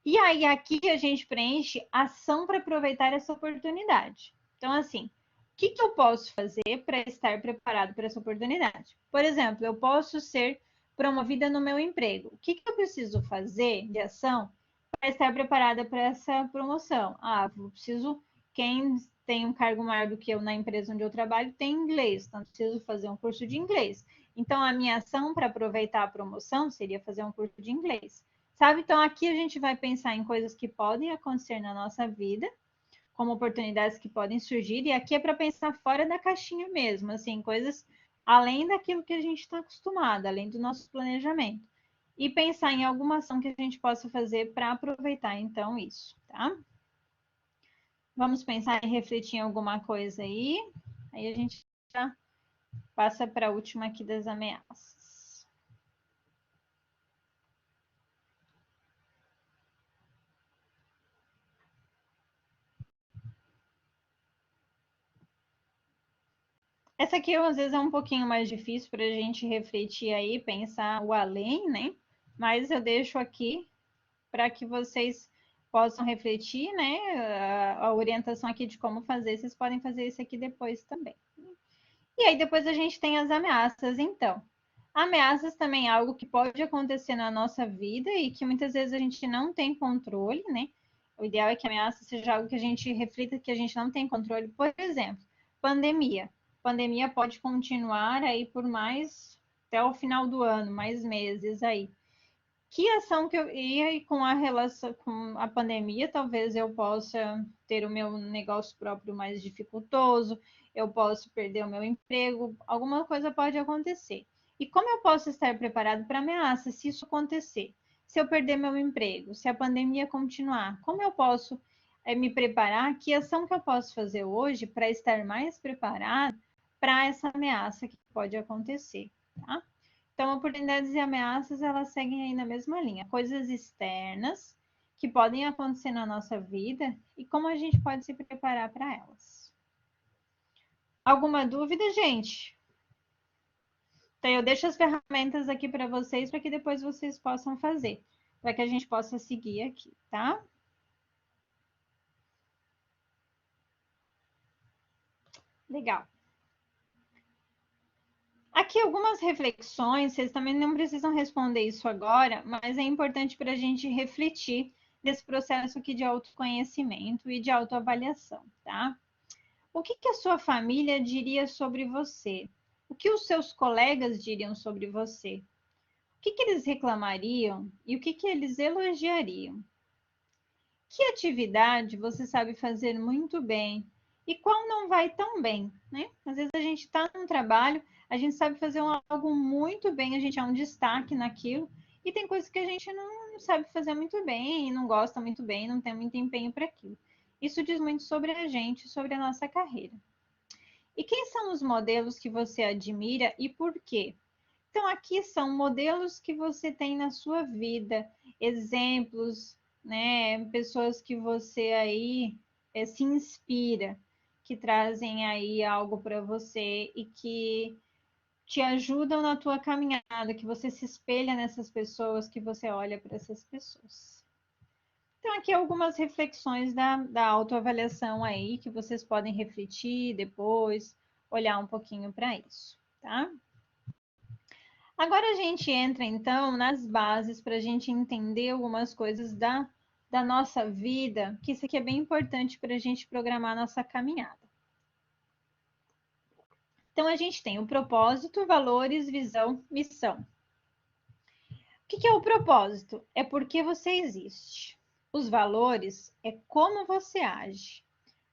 E aí, aqui a gente preenche ação para aproveitar essa oportunidade. Então, assim, que eu posso fazer para estar preparado para essa oportunidade? Por exemplo, eu posso ser promovida no meu emprego. O que eu preciso fazer de ação para estar preparada para essa promoção? Eu preciso, quem tem um cargo maior do que eu na empresa onde eu trabalho tem inglês, então preciso fazer um curso de inglês. Então, a minha ação para aproveitar a promoção seria fazer um curso de inglês. Sabe? Então, aqui a gente vai pensar em coisas que podem acontecer na nossa vida, como oportunidades que podem surgir, e aqui é para pensar fora da caixinha mesmo, assim, coisas além daquilo que a gente está acostumado, além do nosso planejamento. E pensar em alguma ação que a gente possa fazer para aproveitar, então, isso, tá? Vamos pensar em refletir em alguma coisa aí. Aí a gente já passa para a última aqui das ameaças. Essa aqui, às vezes, é um pouquinho mais difícil para a gente refletir aí, pensar o além, né? Mas eu deixo aqui para que vocês possam refletir, né? A orientação aqui de como fazer, vocês podem fazer isso aqui depois também. E aí depois a gente tem as ameaças, então. Ameaças também é algo que pode acontecer na nossa vida e que muitas vezes a gente não tem controle, né? O ideal é que a ameaça seja algo que a gente reflita que a gente não tem controle. Por exemplo, pandemia. Pandemia pode continuar aí por mais até o final do ano, mais meses aí. Que ação que eu ia com a relação com a pandemia, talvez eu possa ter o meu negócio próprio mais dificultoso, eu posso perder o meu emprego, alguma coisa pode acontecer. E como eu posso estar preparado para ameaça se isso acontecer? Se eu perder meu emprego, se a pandemia continuar, como eu posso me preparar? Que ação que eu posso fazer hoje para estar mais preparado para essa ameaça que pode acontecer, tá? Então, oportunidades e ameaças, elas seguem aí na mesma linha. Coisas externas que podem acontecer na nossa vida e como a gente pode se preparar para elas. Alguma dúvida, gente? Então, eu deixo as ferramentas aqui para vocês, para que depois vocês possam fazer, para que a gente possa seguir aqui, tá? Legal. Aqui algumas reflexões, vocês também não precisam responder isso agora, mas é importante para a gente refletir nesse processo aqui de autoconhecimento e de autoavaliação, tá? O que a sua família diria sobre você? O que os seus colegas diriam sobre você? O que eles reclamariam e o que eles elogiariam? Que atividade você sabe fazer muito bem e qual não vai tão bem, né? Às vezes a gente está num trabalho, a gente sabe fazer algo muito bem, a gente é um destaque naquilo, e tem coisas que a gente não sabe fazer muito bem, não gosta muito bem, não tem muito empenho para aquilo. Isso diz muito sobre a gente, sobre a nossa carreira. E quem são os modelos que você admira e por quê? Então, aqui são modelos que você tem na sua vida, exemplos, né? Pessoas que você aí se inspira, que trazem aí algo para você e que te ajudam na tua caminhada, que você se espelha nessas pessoas, que você olha para essas pessoas. Então, aqui algumas reflexões da autoavaliação aí, que vocês podem refletir depois, olhar um pouquinho para isso, tá? Agora a gente entra, então, nas bases para a gente entender algumas coisas da nossa vida, que isso aqui é bem importante para a gente programar a nossa caminhada. Então, a gente tem o propósito, valores, visão, missão. O que é o propósito? É porque você existe. Os valores é como você age.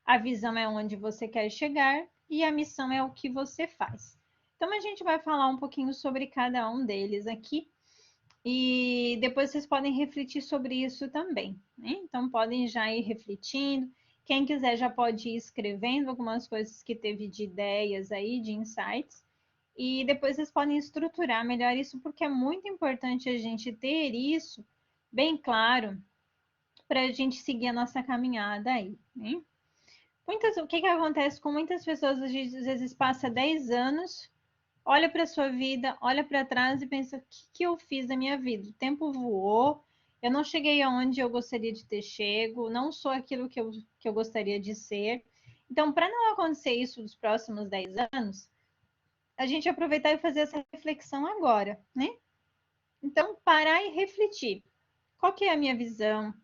A visão é onde você quer chegar e a missão é o que você faz. Então, a gente vai falar um pouquinho sobre cada um deles aqui e depois vocês podem refletir sobre isso também, né? Então, podem já ir refletindo. Quem quiser já pode ir escrevendo algumas coisas que teve de ideias aí, de insights. E depois vocês podem estruturar melhor isso, porque é muito importante a gente ter isso bem claro para a gente seguir a nossa caminhada aí, né? O que acontece com muitas pessoas? Às vezes passa 10 anos, olha para a sua vida, olha para trás e pensa: o que eu fiz da minha vida? O tempo voou, eu não cheguei aonde eu gostaria de ter chego, não sou aquilo que eu gostaria de ser. Então, para não acontecer isso nos próximos 10 anos, a gente aproveitar e fazer essa reflexão agora, né? Então, parar e refletir. Qual que é a minha visão,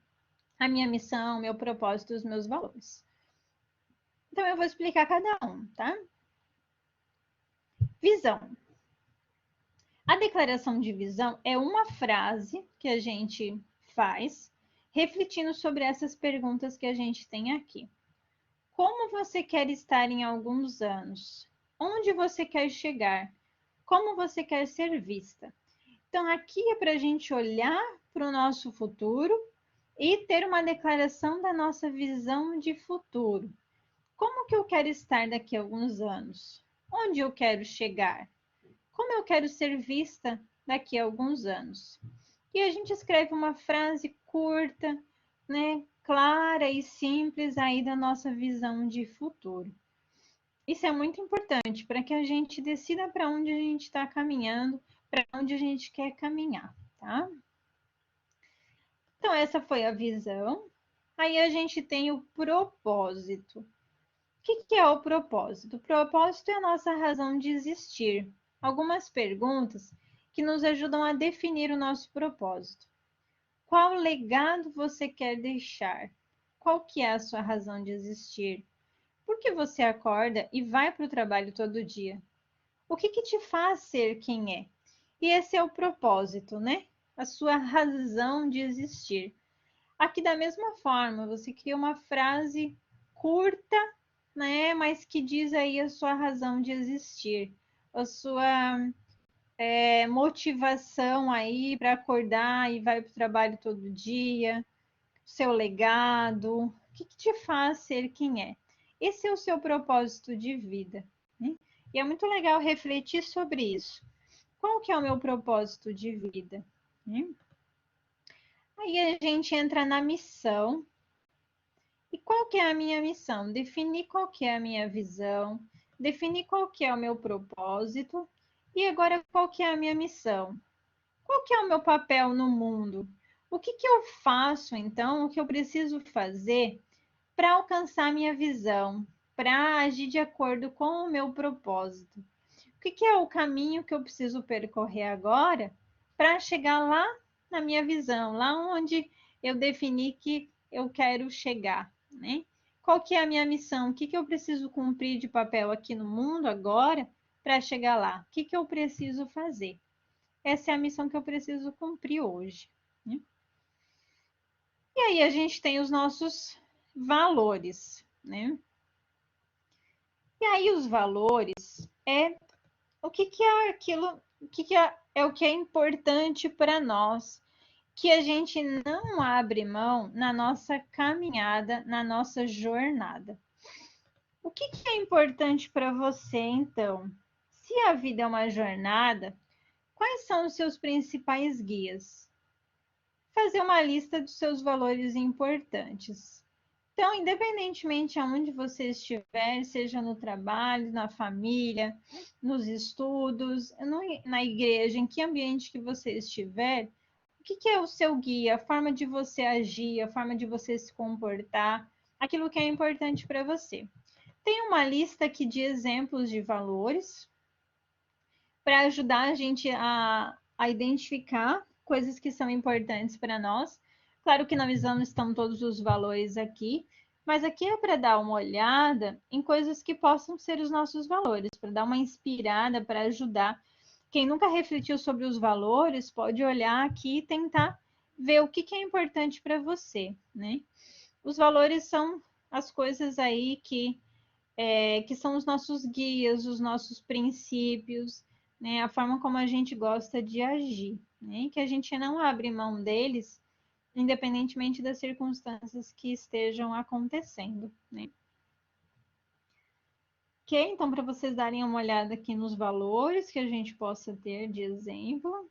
a minha missão, meu propósito, os meus valores? Então, eu vou explicar cada um, tá? Visão. A declaração de visão é uma frase que a gente faz refletindo sobre essas perguntas que a gente tem aqui. Como você quer estar em alguns anos? Onde você quer chegar? Como você quer ser vista? Então, aqui é para a gente olhar para o nosso futuro e ter uma declaração da nossa visão de futuro. Como que eu quero estar daqui a alguns anos? Onde eu quero chegar? Como eu quero ser vista daqui a alguns anos? E a gente escreve uma frase curta, né, clara e simples aí da nossa visão de futuro. Isso é muito importante para que a gente decida para onde a gente está caminhando, para onde a gente quer caminhar, tá? Então, essa foi a visão. Aí a gente tem o propósito. O que é o propósito? O propósito é a nossa razão de existir. Algumas perguntas que nos ajudam a definir o nosso propósito. Qual legado você quer deixar? Qual que é a sua razão de existir? Por que você acorda e vai para o trabalho todo dia? O que te faz ser quem é? E esse é o propósito, né? A sua razão de existir. Aqui, da mesma forma, você cria uma frase curta, né? Mas que diz aí a sua razão de existir, a sua motivação aí para acordar e vai para o trabalho todo dia, seu legado, o que te faz ser quem é. Esse é o seu propósito de vida, né? E é muito legal refletir sobre isso. Qual que é o meu propósito de vida, né? Aí a gente entra na missão. E qual que é a minha missão? Definir qual que é a minha visão, definir qual que é o meu propósito e agora qual que é a minha missão? Qual que é o meu papel no mundo? O que eu faço então? O que eu preciso fazer para alcançar a minha visão, para agir de acordo com o meu propósito? O que é o caminho que eu preciso percorrer agora para chegar lá na minha visão, lá onde eu defini que eu quero chegar, né? Qual que é a minha missão? O que eu preciso cumprir de papel aqui no mundo agora para chegar lá? O que eu preciso fazer? Essa é a missão que eu preciso cumprir hoje, né? E aí a gente tem os nossos valores, né? E aí os valores é o que é aquilo, o que é o que é importante para nós, que a gente não abre mão na nossa caminhada, na nossa jornada. O que é importante para você, então? Se a vida é uma jornada, quais são os seus principais guias? Fazer uma lista dos seus valores importantes. Então, independentemente aonde você estiver, seja no trabalho, na família, nos estudos, na igreja, em que ambiente que você estiver, o que é o seu guia, a forma de você agir, a forma de você se comportar, aquilo que é importante para você. Tem uma lista aqui de exemplos de valores para ajudar a gente a identificar coisas que são importantes para nós. Claro que na visão não estão todos os valores aqui, mas aqui é para dar uma olhada em coisas que possam ser os nossos valores, para dar uma inspirada, para ajudar. Quem nunca refletiu sobre os valores pode olhar aqui e tentar ver o que é importante para você, né? Os valores são as coisas aí que são os nossos guias, os nossos princípios, né? A forma como a gente gosta de agir, né? Que a gente não abre mão deles, independentemente das circunstâncias que estejam acontecendo, né? Ok, então para vocês darem uma olhada aqui nos valores que a gente possa ter de exemplo.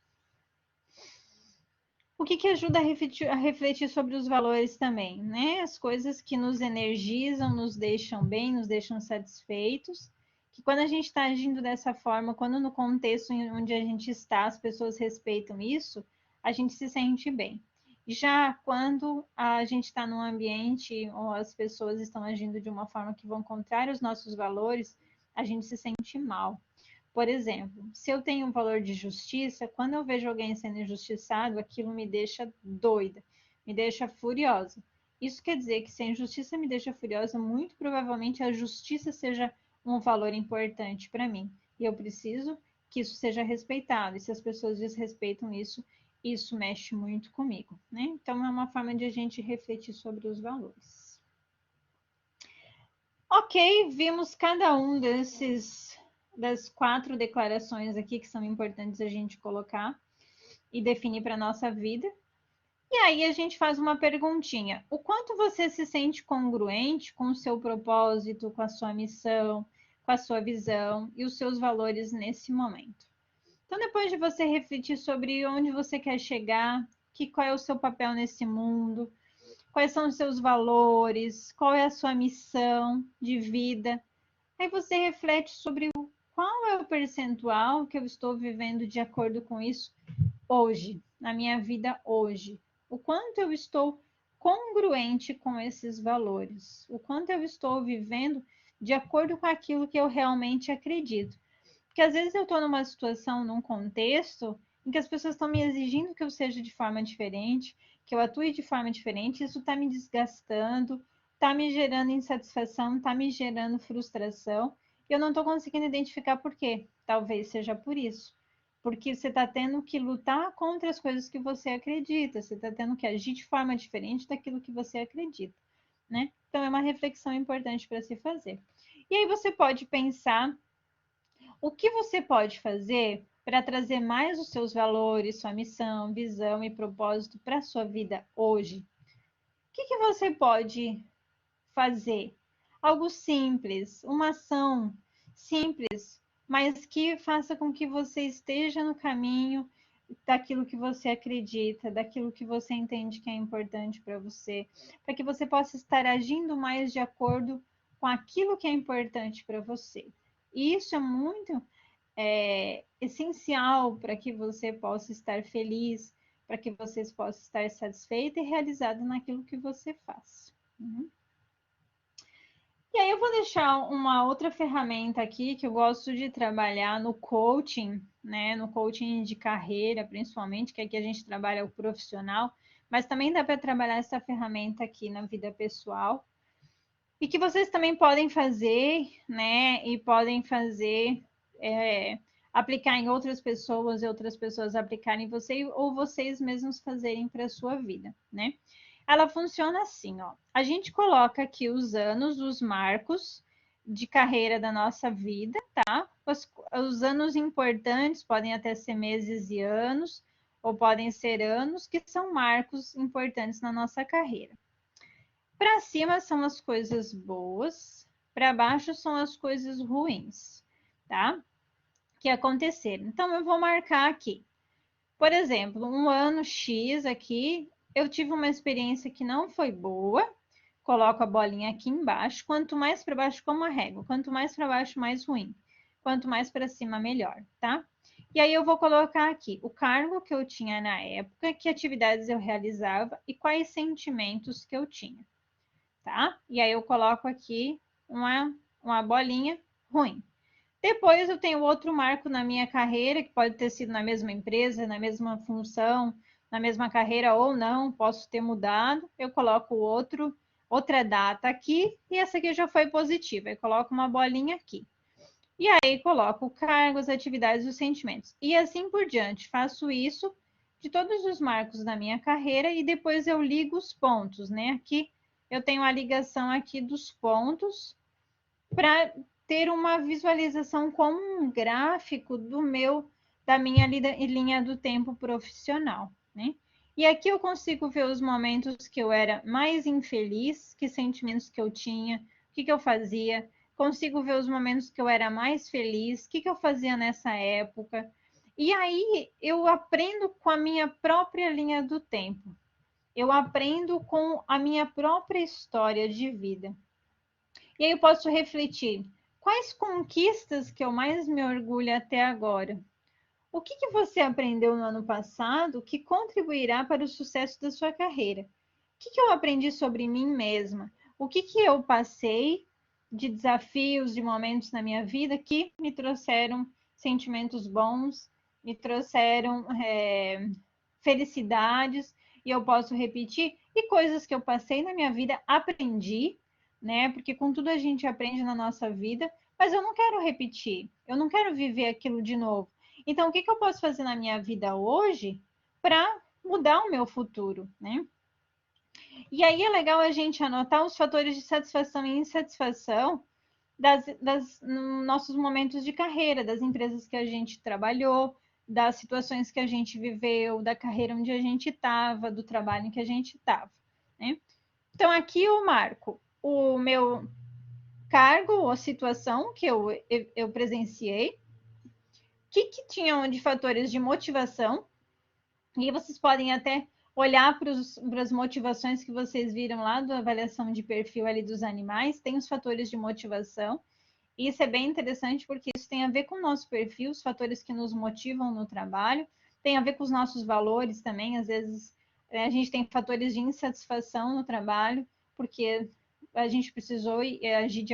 O que ajuda a refletir sobre os valores também, né? As coisas que nos energizam, nos deixam bem, nos deixam satisfeitos. Que quando a gente está agindo dessa forma, quando no contexto onde a gente está, as pessoas respeitam isso, a gente se sente bem. Já quando a gente está num ambiente ou as pessoas estão agindo de uma forma que vão contrária aos nossos valores, a gente se sente mal. Por exemplo, se eu tenho um valor de justiça, quando eu vejo alguém sendo injustiçado, aquilo me deixa doida, me deixa furiosa. Isso quer dizer que se a injustiça me deixa furiosa, muito provavelmente a justiça seja um valor importante para mim. E eu preciso que isso seja respeitado. E se as pessoas desrespeitam isso, isso mexe muito comigo, né? Então é uma forma de a gente refletir sobre os valores. Ok, vimos cada um das 4 declarações aqui que são importantes a gente colocar e definir para a nossa vida. E aí a gente faz uma perguntinha: o quanto você se sente congruente com o seu propósito, com a sua missão, com a sua visão e os seus valores nesse momento? Então, depois de você refletir sobre onde você quer chegar, qual é o seu papel nesse mundo, quais são os seus valores, qual é a sua missão de vida, aí você reflete sobre qual é o percentual que eu estou vivendo de acordo com isso hoje, na minha vida hoje. O quanto eu estou congruente com esses valores, o quanto eu estou vivendo de acordo com aquilo que eu realmente acredito. Porque às vezes eu estou numa situação, num contexto, em que as pessoas estão me exigindo que eu seja de forma diferente, que eu atue de forma diferente, isso está me desgastando, está me gerando insatisfação, está me gerando frustração, e eu não estou conseguindo identificar por quê. Talvez seja por isso. Porque você está tendo que lutar contra as coisas que você acredita, você está tendo que agir de forma diferente daquilo que você acredita, né? Então é uma reflexão importante para se fazer. E aí você pode pensar o que você pode fazer para trazer mais os seus valores, sua missão, visão e propósito para a sua vida hoje? O que você pode fazer? Algo simples, uma ação simples, mas que faça com que você esteja no caminho daquilo que você acredita, daquilo que você entende que é importante para você, para que você possa estar agindo mais de acordo com aquilo que é importante para você. E isso é muito essencial para que você possa estar feliz, para que você possa estar satisfeito e realizado naquilo que você faz. E aí eu vou deixar uma outra ferramenta aqui que eu gosto de trabalhar no coaching, né? No coaching de carreira, principalmente, que aqui a gente trabalha o profissional, mas também dá para trabalhar essa ferramenta aqui na vida pessoal. E que vocês também podem fazer, né? E podem fazer, aplicar em outras pessoas e outras pessoas aplicarem em você, ou vocês mesmos fazerem para a sua vida, né? Ela funciona assim, ó. A gente coloca aqui os anos, os marcos de carreira da nossa vida, tá? Os anos importantes podem até ser meses e anos, ou podem ser anos, que são marcos importantes na nossa carreira. Para cima são as coisas boas, para baixo são as coisas ruins, tá? Que aconteceram. Então eu vou marcar aqui. Por exemplo, um ano X aqui, eu tive uma experiência que não foi boa. Coloco a bolinha aqui embaixo. Quanto mais para baixo, como a régua. Quanto mais para baixo, mais ruim. Quanto mais para cima, melhor, tá? E aí eu vou colocar aqui o cargo que eu tinha na época, que atividades eu realizava e quais sentimentos que eu tinha, tá? E aí eu coloco aqui uma bolinha ruim. Depois eu tenho outro marco na minha carreira, que pode ter sido na mesma empresa, na mesma função, na mesma carreira ou não, posso ter mudado. Eu coloco outra data aqui e essa aqui já foi positiva. Eu coloco uma bolinha aqui. E aí coloco cargos, atividades e os sentimentos. E assim por diante. Faço isso de todos os marcos da minha carreira e depois eu ligo os pontos, né? Aqui eu tenho a ligação aqui dos pontos para ter uma visualização como um gráfico da minha linha do tempo profissional, né? E aqui eu consigo ver os momentos que eu era mais infeliz, que sentimentos que eu tinha, o que eu fazia. Consigo ver os momentos que eu era mais feliz, o que eu fazia nessa época. E aí eu aprendo com a minha própria linha do tempo. Eu aprendo com a minha própria história de vida. E aí eu posso refletir, quais conquistas que eu mais me orgulho até agora? O que você aprendeu no ano passado que contribuirá para o sucesso da sua carreira? O que eu aprendi sobre mim mesma? O que eu passei de desafios, de momentos na minha vida que me trouxeram sentimentos bons, me trouxeram felicidades, e eu posso repetir, e coisas que eu passei na minha vida, aprendi, né? Porque com tudo a gente aprende na nossa vida, mas eu não quero repetir, eu não quero viver aquilo de novo. Então, o que eu posso fazer na minha vida hoje para mudar o meu futuro, né? E aí é legal a gente anotar os fatores de satisfação e insatisfação nos nossos momentos de carreira, das empresas que a gente trabalhou, das situações que a gente viveu, da carreira onde a gente estava, do trabalho em que a gente estava, né? Então, aqui eu marco o meu cargo ou situação que eu presenciei, o que tinham de fatores de motivação, e vocês podem até olhar para as motivações que vocês viram lá da avaliação de perfil ali dos animais, tem os fatores de motivação. Isso é bem interessante porque isso tem a ver com o nosso perfil, os fatores que nos motivam no trabalho, tem a ver com os nossos valores também. Às vezes a gente tem fatores de insatisfação no trabalho, porque a gente precisou agir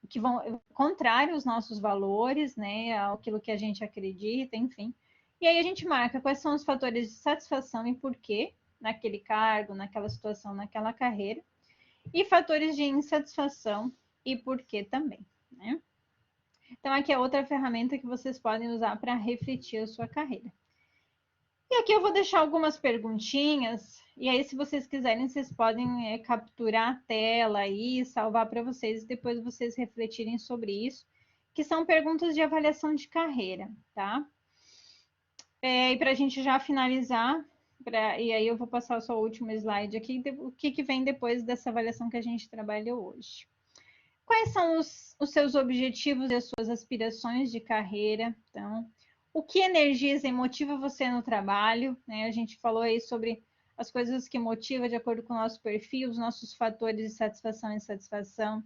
que vão contrário aos nossos valores, né, aquilo que a gente acredita, enfim. E aí a gente marca quais são os fatores de satisfação e por quê naquele cargo, naquela situação, naquela carreira, e fatores de insatisfação e por quê também, né? Então, aqui é outra ferramenta que vocês podem usar para refletir a sua carreira. E aqui eu vou deixar algumas perguntinhas, e aí, se vocês quiserem, vocês podem capturar a tela e salvar para vocês, e depois vocês refletirem sobre isso, que são perguntas de avaliação de carreira, tá? E para a gente já finalizar, e aí eu vou passar só o último slide aqui, o que vem depois dessa avaliação que a gente trabalhou hoje. Quais são os seus objetivos e as suas aspirações de carreira? Então, o que energiza e motiva você no trabalho? Né? A gente falou aí sobre as coisas que motivam de acordo com o nosso perfil, os nossos fatores de satisfação e insatisfação.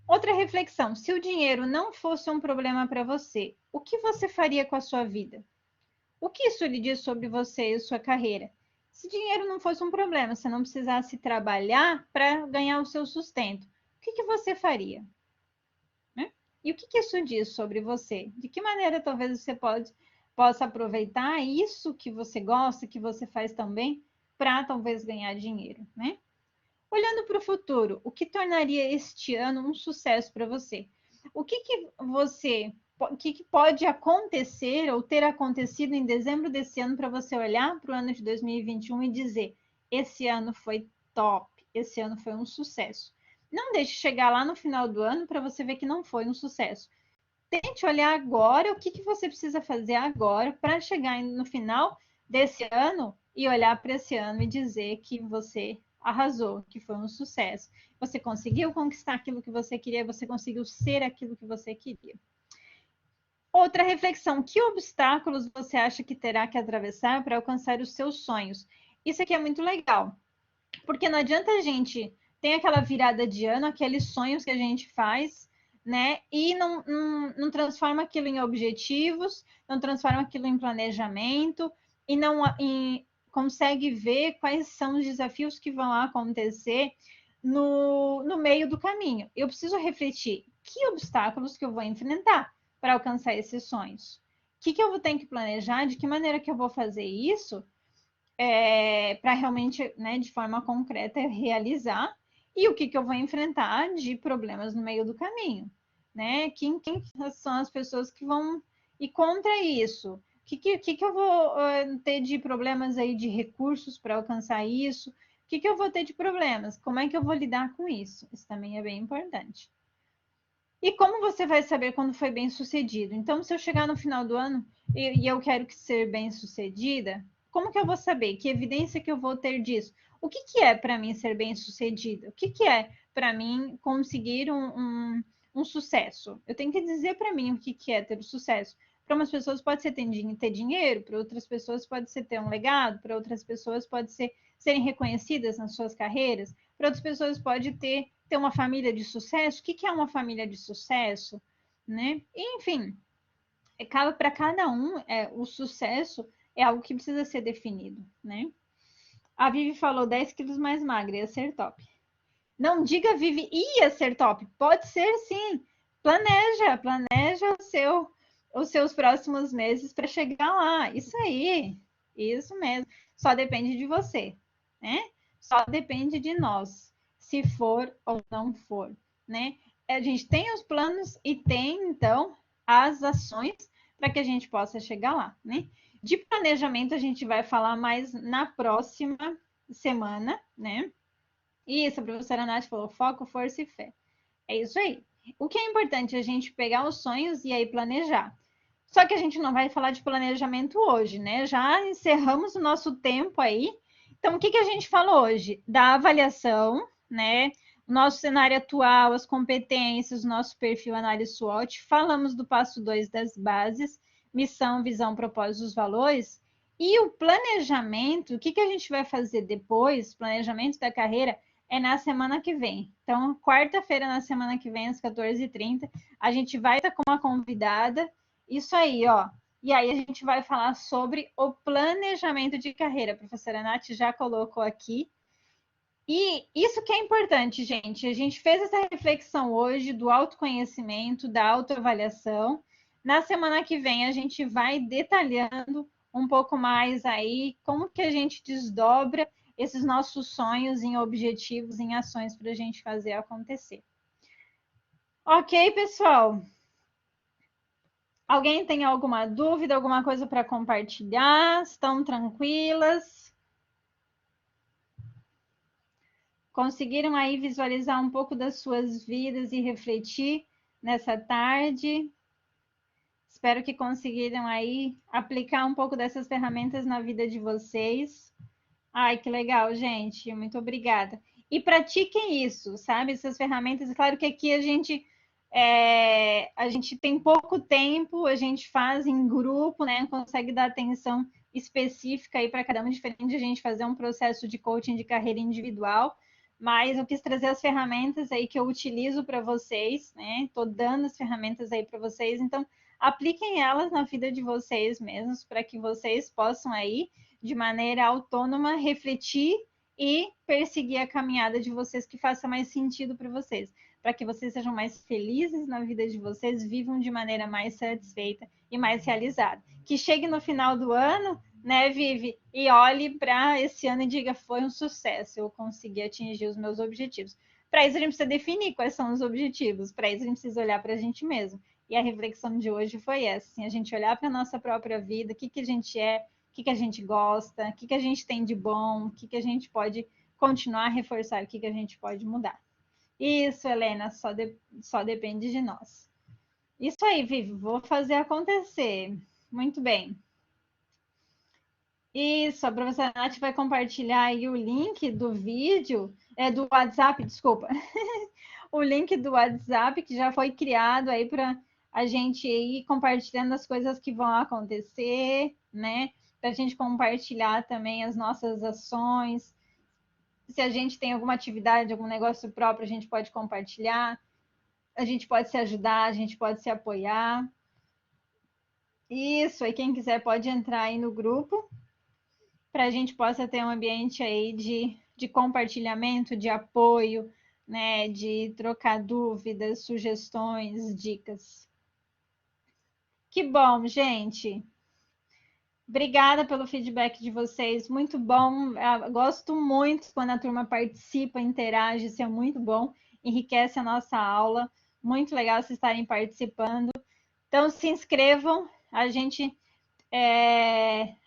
Outra reflexão: se o dinheiro não fosse um problema para você, o que você faria com a sua vida? O que isso lhe diz sobre você e sua carreira? Se dinheiro não fosse um problema, se não precisasse trabalhar para ganhar o seu sustento, o que você faria? Né? E o que isso diz sobre você? De que maneira talvez você possa aproveitar isso que você gosta, que você faz também, para talvez ganhar dinheiro, né? Olhando para o futuro, o que tornaria este ano um sucesso para você? O que pode acontecer ou ter acontecido em dezembro desse ano para você olhar para o ano de 2021 e dizer: esse ano foi top, esse ano foi um sucesso. Não deixe chegar lá no final do ano para você ver que não foi um sucesso. Tente olhar agora o que você precisa fazer agora para chegar no final desse ano e olhar para esse ano e dizer que você arrasou, que foi um sucesso. Você conseguiu conquistar aquilo que você queria, você conseguiu ser aquilo que você queria. Outra reflexão: que obstáculos você acha que terá que atravessar para alcançar os seus sonhos? Isso aqui é muito legal, porque não adianta a gente ter aquela virada de ano, aqueles sonhos que a gente faz, né? E não transforma aquilo em objetivos, não transforma aquilo em planejamento e não consegue ver quais são os desafios que vão acontecer no meio do caminho. Eu preciso refletir que obstáculos que eu vou enfrentar para alcançar esses sonhos. O que eu vou ter que planejar? De que maneira que eu vou fazer isso? Para realmente, né, de forma concreta, realizar, e o que eu vou enfrentar de problemas no meio do caminho, né? Quem são as pessoas que vão ir contra isso? O que eu vou ter de problemas aí de recursos para alcançar isso? O que eu vou ter de problemas? Como é que eu vou lidar com isso? Isso também é bem importante. E como você vai saber quando foi bem sucedido? Então, se eu chegar no final do ano e eu quero ser bem sucedida, como que eu vou saber? Que evidência que eu vou ter disso? O que é para mim ser bem sucedida? O que é para mim conseguir um sucesso? Eu tenho que dizer para mim o que é ter o sucesso. Para umas pessoas pode ser ter dinheiro, para outras pessoas pode ser ter um legado, para outras pessoas pode ser serem reconhecidas nas suas carreiras, para outras pessoas pode ter uma família de sucesso. O que é uma família de sucesso? Né? Enfim, para cada um, o sucesso é algo que precisa ser definido, né? A Vivi falou 10 quilos mais magra, ia ser top. Não diga, Vivi, ia ser top. Pode ser, sim. Planeja os seus próximos meses para chegar lá. Isso aí, isso mesmo. Só depende de você, né? Só depende de nós, se for ou não for, né? A gente tem os planos e tem, então, as ações para que a gente possa chegar lá, né? De planejamento, a gente vai falar mais na próxima semana, né? Isso, a professora Nath falou, foco, força e fé. É isso aí. O que é importante é a gente pegar os sonhos e aí planejar. Só que a gente não vai falar de planejamento hoje, né? Já encerramos o nosso tempo aí. Então, o que a gente falou hoje? Da avaliação, né? O nosso cenário atual, as competências, o nosso perfil análise SWOT. Falamos do passo 2 das bases, missão, visão, propósito, os valores. E o planejamento, o que a gente vai fazer depois, planejamento da carreira, é na semana que vem. Então, quarta-feira, na semana que vem, às 14h30, a gente vai estar com uma convidada. Isso aí, ó. E aí a gente vai falar sobre o planejamento de carreira. A professora Nath já colocou aqui. E isso que é importante, gente. A gente fez essa reflexão hoje do autoconhecimento, da autoavaliação. Na semana que vem, a gente vai detalhando um pouco mais aí como que a gente desdobra esses nossos sonhos em objetivos, em ações para a gente fazer acontecer. Ok, pessoal? Alguém tem alguma dúvida, alguma coisa para compartilhar? Estão tranquilas? Conseguiram aí visualizar um pouco das suas vidas e refletir nessa tarde? Espero que conseguiram aí aplicar um pouco dessas ferramentas na vida de vocês. Ai, que legal, gente. Muito obrigada. E pratiquem isso, sabe? Essas ferramentas. Claro que aqui a gente tem pouco tempo, a gente faz em grupo, né? Consegue dar atenção específica aí para cada um, diferente de a gente fazer um processo de coaching de carreira individual. Mas eu quis trazer as ferramentas aí que eu utilizo para vocês, né? Estou dando as ferramentas aí para vocês, então apliquem elas na vida de vocês mesmos, para que vocês possam aí de maneira autônoma, refletir e perseguir a caminhada de vocês que faça mais sentido para vocês, para que vocês sejam mais felizes na vida de vocês, vivam de maneira mais satisfeita e mais realizada. Que chegue no final do ano, né, Vivi, e olhe para esse ano e diga, foi um sucesso, eu consegui atingir os meus objetivos. Para isso a gente precisa definir quais são os objetivos, para isso a gente precisa olhar para a gente mesmo. E a reflexão de hoje foi essa, assim, a gente olhar para a nossa própria vida, o que a gente é, o que a gente gosta, o que a gente tem de bom, o que a gente pode continuar a reforçar, o que a gente pode mudar. Isso, Helena, só depende de nós. Isso aí, Vivi, vou fazer acontecer. Muito bem. Isso, a professora Nath vai compartilhar aí o link do vídeo, do WhatsApp, desculpa. O link do WhatsApp que já foi criado aí para a gente ir compartilhando as coisas que vão acontecer, né? Para a gente compartilhar também as nossas ações. Se a gente tem alguma atividade, algum negócio próprio, a gente pode compartilhar. A gente pode se ajudar, a gente pode se apoiar. Isso, aí quem quiser pode entrar aí no grupo para a gente possa ter um ambiente aí de compartilhamento, de apoio, né, de trocar dúvidas, sugestões, dicas. Que bom, gente. Obrigada pelo feedback de vocês, muito bom. Eu gosto muito quando a turma participa, interage, isso é muito bom, enriquece a nossa aula. Muito legal vocês estarem participando. Então, se inscrevam, a gente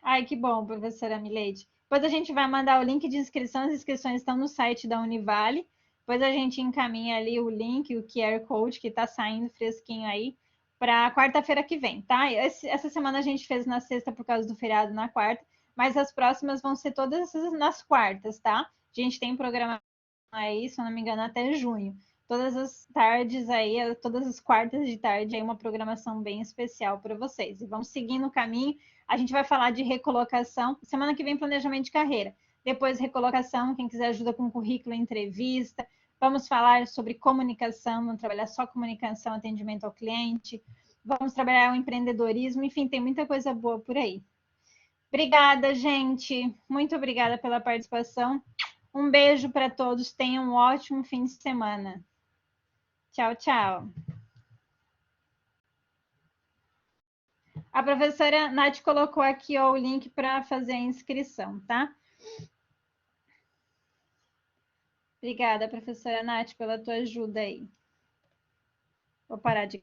Ai, que bom, professora Mileide. Depois a gente vai mandar o link de inscrição. As inscrições estão no site da Univale. Depois a gente encaminha ali o link, o QR Code que está saindo fresquinho aí para quarta-feira que vem, tá? Essa semana a gente fez na sexta por causa do feriado na quarta, mas as próximas vão ser todas nas quartas, tá? A gente tem programa aí, se eu não me engano, até junho. Todas as tardes aí, todas as quartas de tarde, aí uma programação bem especial para vocês. E vamos seguindo o caminho. A gente vai falar de recolocação. Semana que vem, planejamento de carreira. Depois, recolocação. Quem quiser ajuda com currículo, entrevista. Vamos falar sobre comunicação, vamos trabalhar só comunicação, atendimento ao cliente. vamos trabalhar o empreendedorismo, enfim, tem muita coisa boa por aí. Obrigada, gente. Muito obrigada pela participação. Um beijo para todos. Tenham um ótimo fim de semana. Tchau, tchau. A professora Nath colocou aqui ó, o link para fazer a inscrição, tá? Obrigada, professora Nath, pela tua ajuda aí. Vou parar de